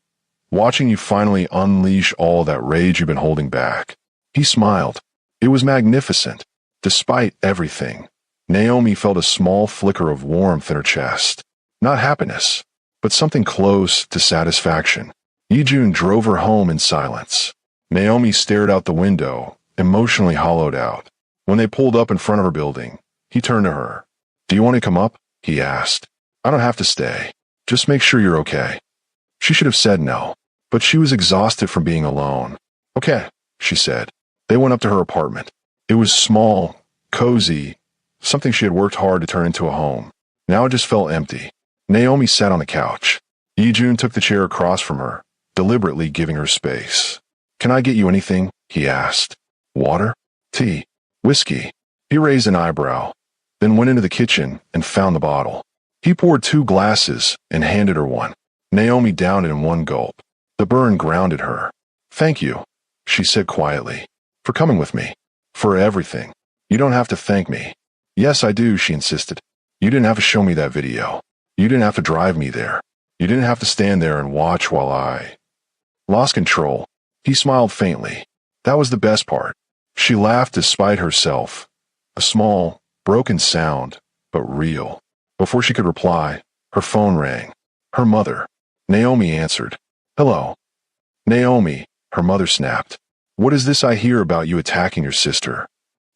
watching you finally unleash all that rage you've been holding back." He smiled. It was magnificent. Despite everything, Naomi felt a small flicker of warmth in her chest. Not happiness, but something close to satisfaction. Yi-jun drove her home in silence. Naomi stared out the window, emotionally hollowed out. When they pulled up in front of her building, he turned to her. "Do you want to come up?" he asked. "I don't have to stay. Just make sure you're okay." She should have said no, but she was exhausted from being alone. "Okay," she said. They went up to her apartment. It was small, cozy, something she had worked hard to turn into a home. Now it just felt empty. Naomi sat on the couch. Yijun took the chair across from her, deliberately giving her space. "Can I get you anything?" he asked. "Water? Tea? Whiskey?" He raised an eyebrow, then went into the kitchen and found the bottle. He poured 2 glasses and handed her one. Naomi downed it in one gulp. The burn grounded her. "Thank you," she said quietly, "for coming with me. For everything. You don't have to thank me." "Yes, I do," she insisted. "You didn't have to show me that video. You didn't have to drive me there. You didn't have to stand there and watch while I lost control." He smiled faintly. That was the best part. She laughed despite herself. A small, broken sound, but real. Before she could reply, her phone rang. Her mother. Naomi answered. "Hello." "Naomi," her mother snapped. "What is this I hear about you attacking your sister?"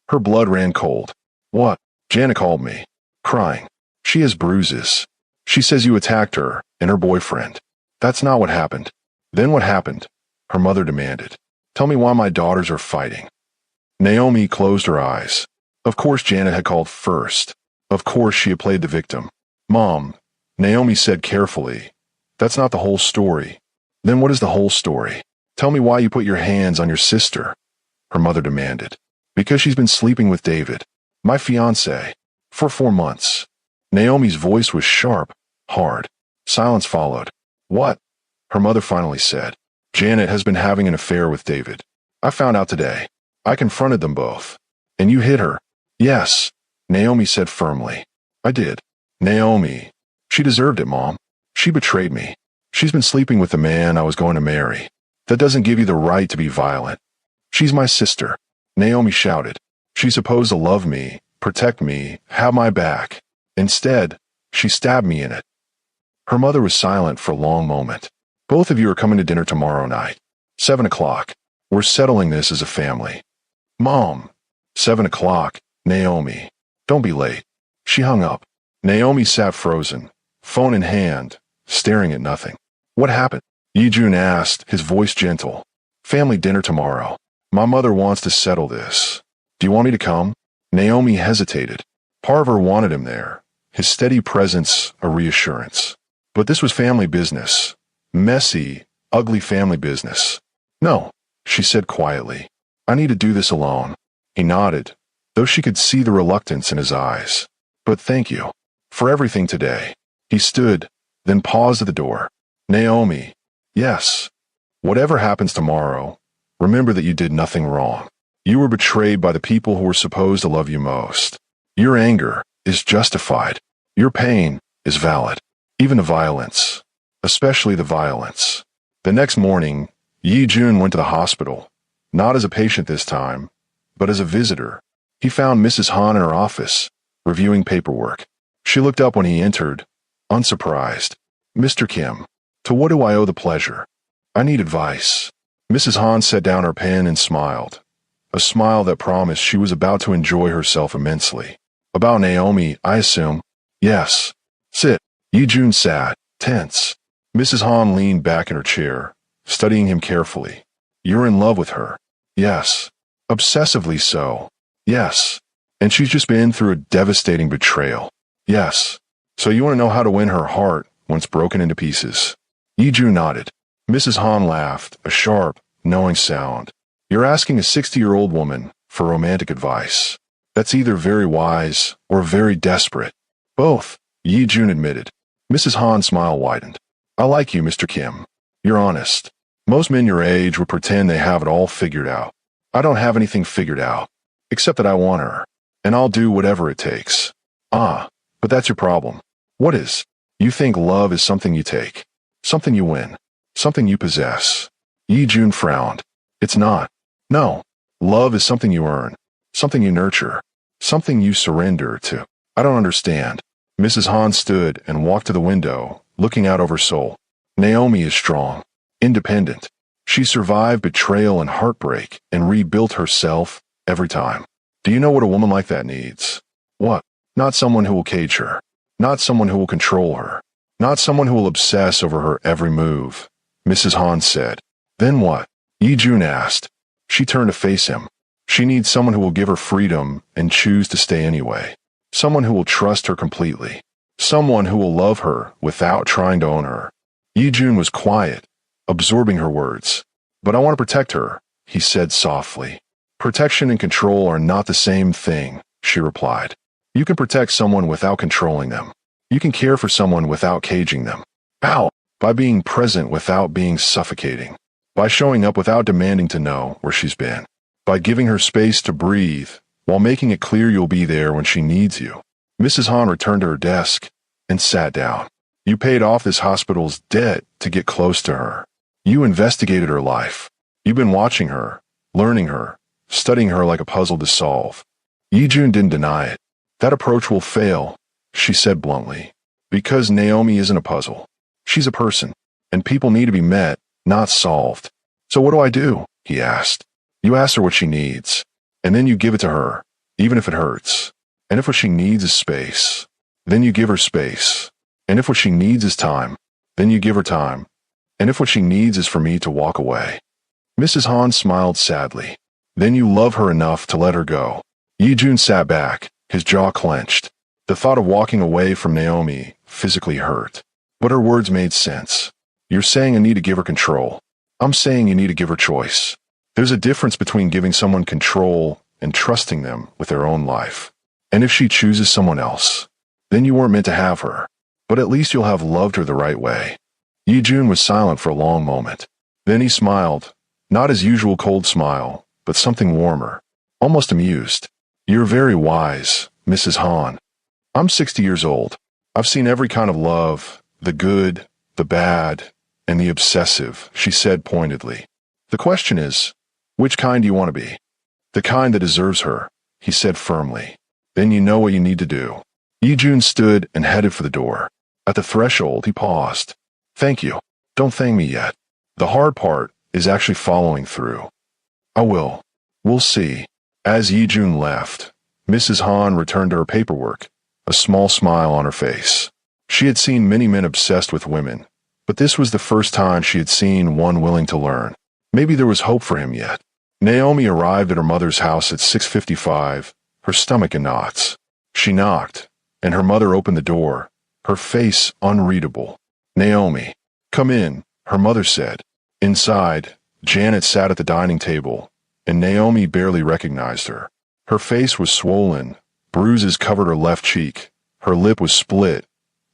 Her blood ran cold. "What?" Janet called me, crying. "She has bruises. She says you attacked her and her boyfriend." "That's not what happened." "Then what happened?" Her mother demanded. "Tell me why my daughters are fighting." Naomi closed her eyes. Of course Janet had called first. Of course she had played the victim. "Mom," Naomi said carefully, "that's not the whole story." "Then what is the whole story? Tell me why you put your hands on your sister," her mother demanded. "Because she's been sleeping with David, my fiancé, for 4 months. Naomi's voice was sharp, hard. Silence followed. "What?" her mother finally said. "Janet has been having an affair with David. I found out today. I confronted them both." "And you hit her?" "Yes," Naomi said firmly. "I did." "Naomi." "She deserved it, Mom. She betrayed me. She's been sleeping with the man I was going to marry. That doesn't give you the right to be violent." "She's my sister," Naomi shouted. "She's supposed to love me, protect me, have my back. Instead, she stabbed me in it." Her mother was silent for a long moment. "Both of you are coming to dinner tomorrow night. 7 o'clock. We're settling this as a family." "Mom." 7 o'clock, Naomi. "Don't be late." She hung up. Naomi sat frozen, phone in hand, staring at nothing. "What happened?" Yijun asked, his voice gentle. "Family dinner tomorrow. My mother wants to settle this. Do you want me to come?" Naomi hesitated. Part of her wanted him there, his steady presence a reassurance. But this was family business. Messy, ugly family business. "No," she said quietly. "I need to do this alone." He nodded, though she could see the reluctance in his eyes. "But thank you. For everything today." He stood, then paused at the door. "Naomi." "Yes. Whatever happens tomorrow, remember that you did nothing wrong. You were betrayed by the people who were supposed to love you most. Your anger is justified. Your pain is valid. Even the violence. Especially the violence." The next morning, Yijun went to the hospital. Not as a patient this time, but as a visitor. He found Mrs. Han in her office, reviewing paperwork. She looked up when he entered, unsurprised. "Mr. Kim, to what do I owe the pleasure? I need advice." Mrs. Han set down her pen and smiled. A smile that promised she was about to enjoy herself immensely. "About Naomi, I assume?" "Yes." "Sit." Yijun sat, tense. Mrs. Han leaned back in her chair, studying him carefully. "You're in love with her?" "Yes." "Obsessively so?" "Yes." "And she's just been through a devastating betrayal?" "Yes." "So you want to know how to win her heart when it's broken into pieces?" Yiju nodded. Mrs. Han laughed, a sharp, knowing sound. "You're asking a 60-year-old woman for romantic advice. That's either very wise or very desperate." "Both," Yijun admitted. Mrs. Han's smile widened. "I like you, Mr. Kim. You're honest. Most men your age would pretend they have it all figured out. I don't have anything figured out, except that I want her, and I'll do whatever it takes." "Ah, but that's your problem." "What is?" "You think love is something you take, something you win, something you possess." Yijun frowned. "It's not. No. Love is something you earn, something you nurture, something you surrender to." "I don't understand." Mrs. Han stood and walked to the window, looking out over Seoul. "Naomi is strong, independent. She survived betrayal and heartbreak and rebuilt herself every time. Do you know what a woman like that needs?" "What?" "Not someone who will cage her. Not someone who will control her. Not someone who will obsess over her every move," Mrs. Han said. "Then what?" Yijun asked. She turned to face him. "She needs someone who will give her freedom and choose to stay anyway. Someone who will trust her completely." Someone who will love her without trying to own her. Yijun was quiet, absorbing her words. But I want to protect her, he said softly. Protection and control are not the same thing, she replied. You can protect someone without controlling them. You can care for someone without caging them. How? By being present without being suffocating. By showing up without demanding to know where she's been. By giving her space to breathe, while making it clear you'll be there when she needs you. Mrs. Han returned to her desk and sat down. You paid off this hospital's debt to get close to her. You investigated her life. You've been watching her, learning her, studying her like a puzzle to solve. Yijun didn't deny it. That approach will fail, she said bluntly. Because Naomi isn't a puzzle. She's a person, and people need to be met, not solved. So what do I do? He asked. You ask her what she needs, and then you give it to her, even if it hurts. And if what she needs is space, then you give her space. And if what she needs is time, then you give her time. And if what she needs is for me to walk away. Mrs. Han smiled sadly. Then you love her enough to let her go. Yijun sat back, his jaw clenched. The thought of walking away from Naomi physically hurt. But her words made sense. You're saying I need to give her control. I'm saying you need to give her choice. There's a difference between giving someone control and trusting them with their own life. And if she chooses someone else, then you weren't meant to have her. But at least you'll have loved her the right way. Yijun was silent for a long moment. Then he smiled, not his usual cold smile, but something warmer, almost amused. You're very wise, Mrs. Han. I'm 60 years old. I've seen every kind of love, the good, the bad, and the obsessive, she said pointedly. The question is, which kind do you want to be? The kind that deserves her, he said firmly. Then you know what you need to do. Yijun stood and headed for the door. At the threshold, he paused. Thank you. Don't thank me yet. The hard part is actually following through. I will. We'll see. As Yijun left, Mrs. Han returned to her paperwork, a small smile on her face. She had seen many men obsessed with women, but this was the first time she had seen one willing to learn. Maybe there was hope for him yet. Naomi arrived at her mother's house at 6:55, her stomach in knots. She knocked, and her mother opened the door, her face unreadable. Naomi, come in, her mother said. Inside, Janet sat at the dining table, and Naomi barely recognized her. Her face was swollen, bruises covered her left cheek, her lip was split,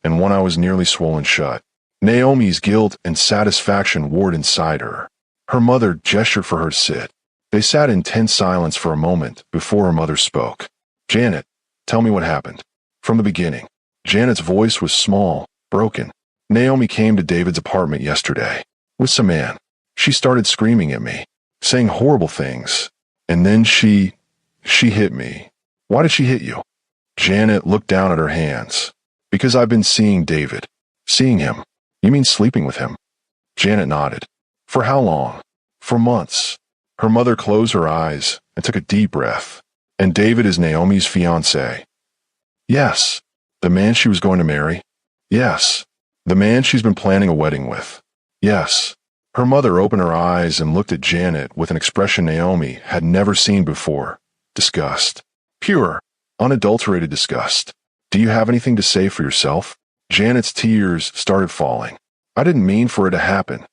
and one eye was nearly swollen shut. Naomi's guilt and satisfaction warred inside her. Her mother gestured for her to sit. They sat in tense silence for a moment before her mother spoke. Janet, tell me what happened. From the beginning. Janet's voice was small, broken. Naomi came to David's apartment yesterday, with some man. She started screaming at me, saying horrible things, and then she hit me. Why did she hit you? Janet looked down at her hands. Because I've been seeing David. Seeing him. You mean sleeping with him? Janet nodded. For how long? For months. Her mother closed her eyes and took a deep breath. And David is Naomi's fiancé. Yes. The man she was going to marry? Yes. The man she's been planning a wedding with? Yes. Her mother opened her eyes and looked at Janet with an expression Naomi had never seen before. Disgust. Pure, unadulterated disgust. Do you have anything to say for yourself? Janet's tears started falling. I didn't mean for it to happen.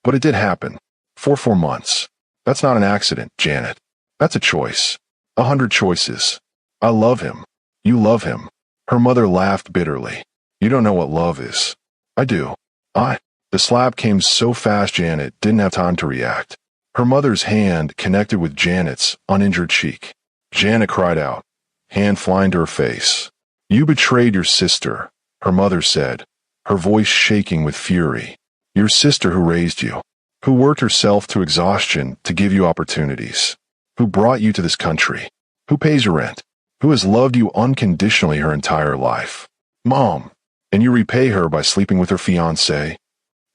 But it did happen. For 4 months. That's not an accident, Janet. That's a choice. 100 choices. I love him. You love him. Her mother laughed bitterly. You don't know what love is. I do. The slap came so fast Janet didn't have time to react. Her mother's hand connected with Janet's uninjured cheek. Janet cried out, hand flying to her face. You betrayed your sister, her mother said, her voice shaking with fury. Your sister who raised you, who worked herself to exhaustion to give you opportunities, who brought you to this country, who pays your rent, who has loved you unconditionally her entire life. Mom, and you repay her by sleeping with her fiancé?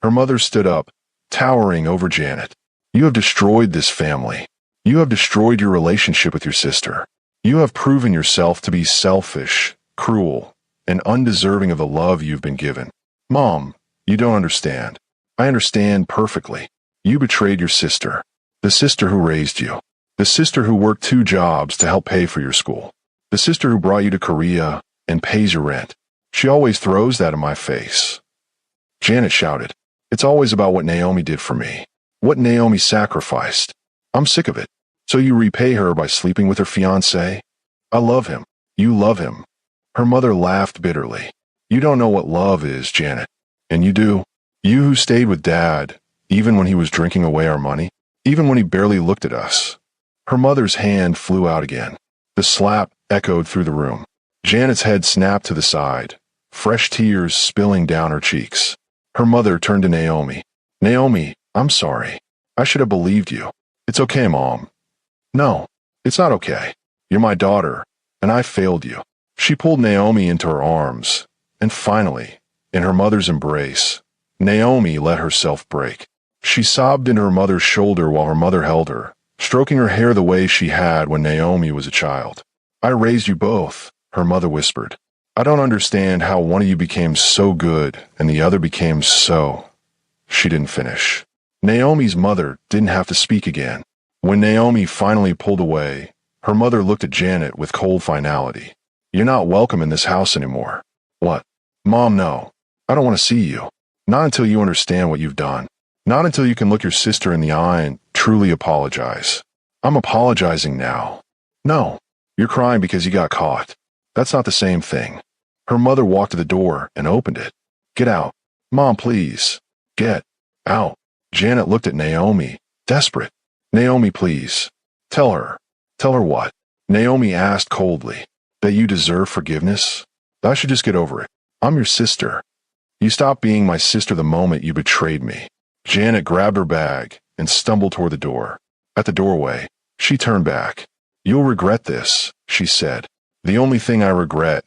Her mother stood up, towering over Janet. You have destroyed this family. You have destroyed your relationship with your sister. You have proven yourself to be selfish, cruel, and undeserving of the love you've been given. Mom, you don't understand. I understand perfectly. You betrayed your sister, the sister who raised you, the sister who worked 2 jobs to help pay for your school, the sister who brought you to Korea and pays your rent. She always throws that in my face. Janet shouted. It's always about what Naomi did for me. What Naomi sacrificed. I'm sick of it. So you repay her by sleeping with her fiancé? I love him. You love him. Her mother laughed bitterly. You don't know what love is, Janet. And you do. You who stayed with Dad, even when he was drinking away our money, even when he barely looked at us. Her mother's hand flew out again. The slap echoed through the room. Janet's head snapped to the side, fresh tears spilling down her cheeks. Her mother turned to Naomi. Naomi, I'm sorry. I should have believed you. It's okay, Mom. No, it's not okay. You're my daughter, and I failed you. She pulled Naomi into her arms, and finally, in her mother's embrace, Naomi let herself break. She sobbed into her mother's shoulder while her mother held her, stroking her hair the way she had when Naomi was a child. I raised you both, her mother whispered. I don't understand how one of you became so good and the other became so. She didn't finish. Naomi's mother didn't have to speak again. When Naomi finally pulled away, her mother looked at Janet with cold finality. You're not welcome in this house anymore. What? Mom, no. I don't want to see you. Not until you understand what you've done. Not until you can look your sister in the eye and truly apologize. I'm apologizing now. No. You're crying because you got caught. That's not the same thing. Her mother walked to the door and opened it. Get out. Mom, please. Get out. Janet looked at Naomi, desperate. Naomi, please. Tell her. Tell her what? Naomi asked coldly. That you deserve forgiveness? I should just get over it. I'm your sister. You stopped being my sister the moment you betrayed me. Janet grabbed her bag and stumbled toward the door. At the doorway, she turned back. You'll regret this, she said. The only thing I regret,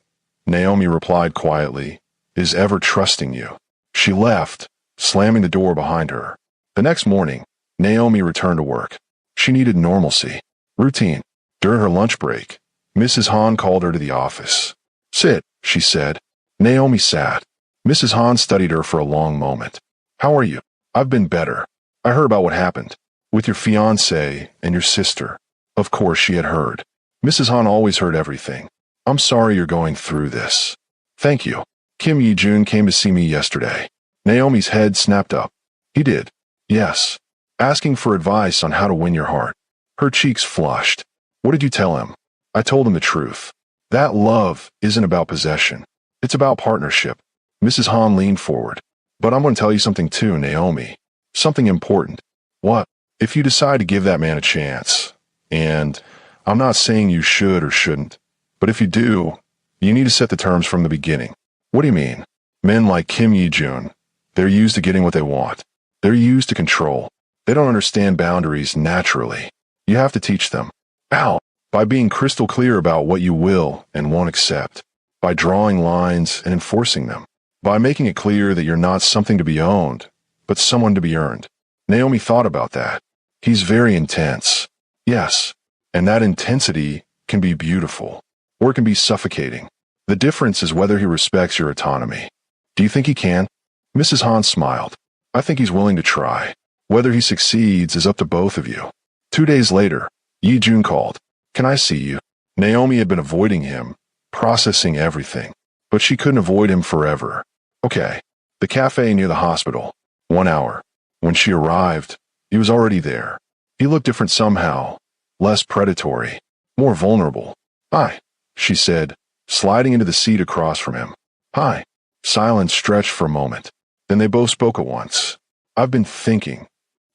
Naomi replied quietly, is ever trusting you. She left, slamming the door behind her. The next morning, Naomi returned to work. She needed normalcy, routine. During her lunch break, Mrs. Hahn called her to the office. Sit, she said. Naomi sat. Mrs. Hahn studied her for a long moment. How are you? I've been better. I heard about what happened. With your fiancé and your sister. Of course she had heard. Mrs. Hahn always heard everything. I'm sorry you're going through this. Thank you. Kim Yi-jun came to see me yesterday. Naomi's head snapped up. He did. Yes. Asking for advice on how to win your heart. Her cheeks flushed. What did you tell him? I told him the truth. That love isn't about possession. It's about partnership. Mrs. Hahn leaned forward. But I'm going to tell you something too, Naomi. Something important. What? If you decide to give that man a chance, and I'm not saying you should or shouldn't, but if you do, you need to set the terms from the beginning. What do you mean? Men like Kim Yi-jun, they're used to getting what they want. They're used to control. They don't understand boundaries naturally. You have to teach them. How? By being crystal clear about what you will and won't accept. By drawing lines and enforcing them. By making it clear that you're not something to be owned, but someone to be earned. Naomi thought about that. He's very intense. Yes. And that intensity can be beautiful, or it can be suffocating. The difference is whether he respects your autonomy. Do you think he can? Mrs. Hahn smiled. I think he's willing to try. Whether he succeeds is up to both of you. 2 days later, Yi-jun called. Can I see you? Naomi had been avoiding him, processing everything, but she couldn't avoid him forever. Okay. The cafe near the hospital. 1 hour. When she arrived, he was already there. He looked different somehow, less predatory, more vulnerable. Hi, she said, sliding into the seat across from him. Hi. Silence stretched for a moment. Then they both spoke at once. I've been thinking.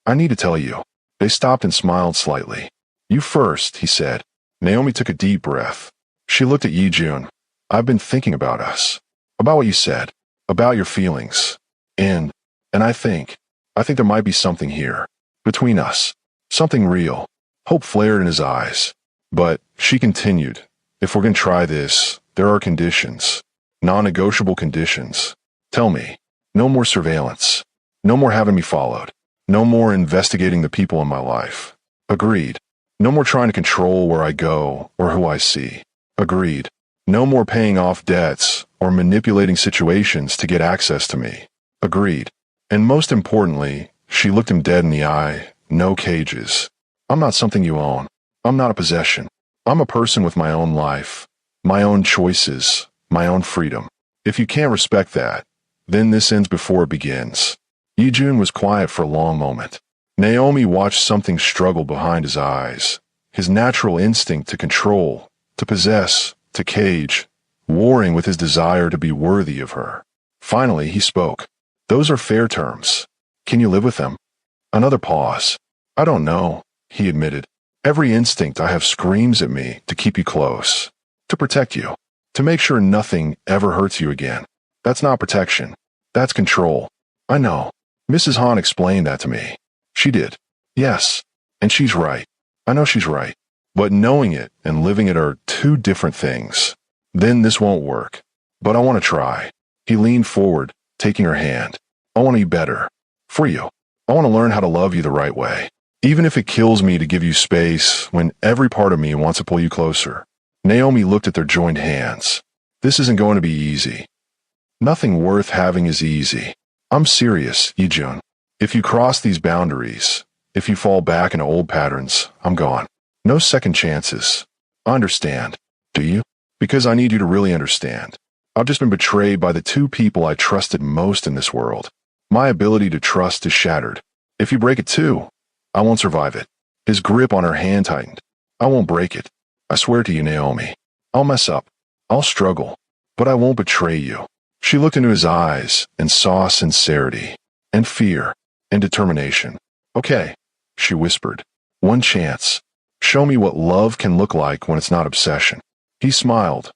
I need to tell you. They stopped and smiled slightly. You first, he said. Naomi took a deep breath. She looked at Yi-jun. I've been thinking about us. About what you said. About your feelings. And I think there might be something here. Between us. Something real. Hope flared in his eyes. But, she continued, if we're going to try this, there are conditions. Non-negotiable conditions. Tell me. No more surveillance. No more having me followed. No more investigating the people in my life. Agreed. No more trying to control where I go or who I see. Agreed. No more paying off debts or manipulating situations to get access to me. Agreed. And most importantly, she looked him dead in the eye. No cages. I'm not something you own. I'm not a possession. I'm a person with my own life, my own choices, my own freedom. If you can't respect that, then this ends before it begins. Yijun was quiet for a long moment. Naomi watched something struggle behind his eyes. His natural instinct to control, to possess, to cage, warring with his desire to be worthy of her. Finally, he spoke. Those are fair terms. Can you live with them? Another pause. I don't know, he admitted. Every instinct I have screams at me to keep you close, to protect you, to make sure nothing ever hurts you again. That's not protection. That's control. I know. Mrs. Han explained that to me. She did. Yes. And she's right. I know she's right. But knowing it and living it are two different things. Then this won't work. But I want to try. He leaned forward, taking her hand. I want to be better. For you. I want to learn how to love you the right way. Even if it kills me to give you space when every part of me wants to pull you closer. Naomi looked at their joined hands. This isn't going to be easy. Nothing worth having is easy. I'm serious, Yijun. If you cross these boundaries, if you fall back into old patterns, I'm gone. No second chances. I understand. Do you? Because I need you to really understand. I've just been betrayed by the two people I trusted most in this world. My ability to trust is shattered. If you break it too, I won't survive it. His grip on her hand tightened. I won't break it. I swear to you, Naomi. I'll mess up. I'll struggle. But I won't betray you. She looked into his eyes and saw sincerity, and fear, and determination. Okay, she whispered. One chance. Show me what love can look like when it's not obsession. He smiled.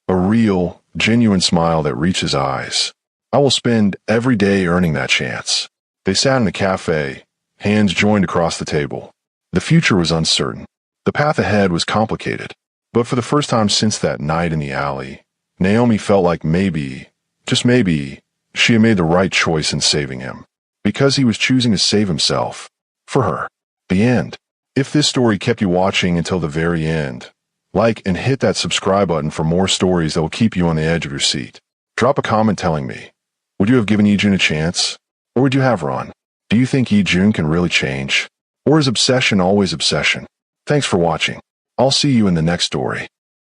A real, genuine smile that reached his eyes. I will spend every day earning that chance. They sat in the cafe, hands joined across the table. The future was uncertain. The path ahead was complicated. But for the first time since that night in the alley, Naomi felt like maybe, just maybe, she had made the right choice in saving him. Because he was choosing to save himself. For her. The end. If this story kept you watching until the very end, like and hit that subscribe button for more stories that will keep you on the edge of your seat. Drop a comment telling me, would you have given Yijun a chance? Or would you have Ron? Do you think Yijun can really change? Or is obsession always obsession? Thanks for watching. I'll see you in the next story.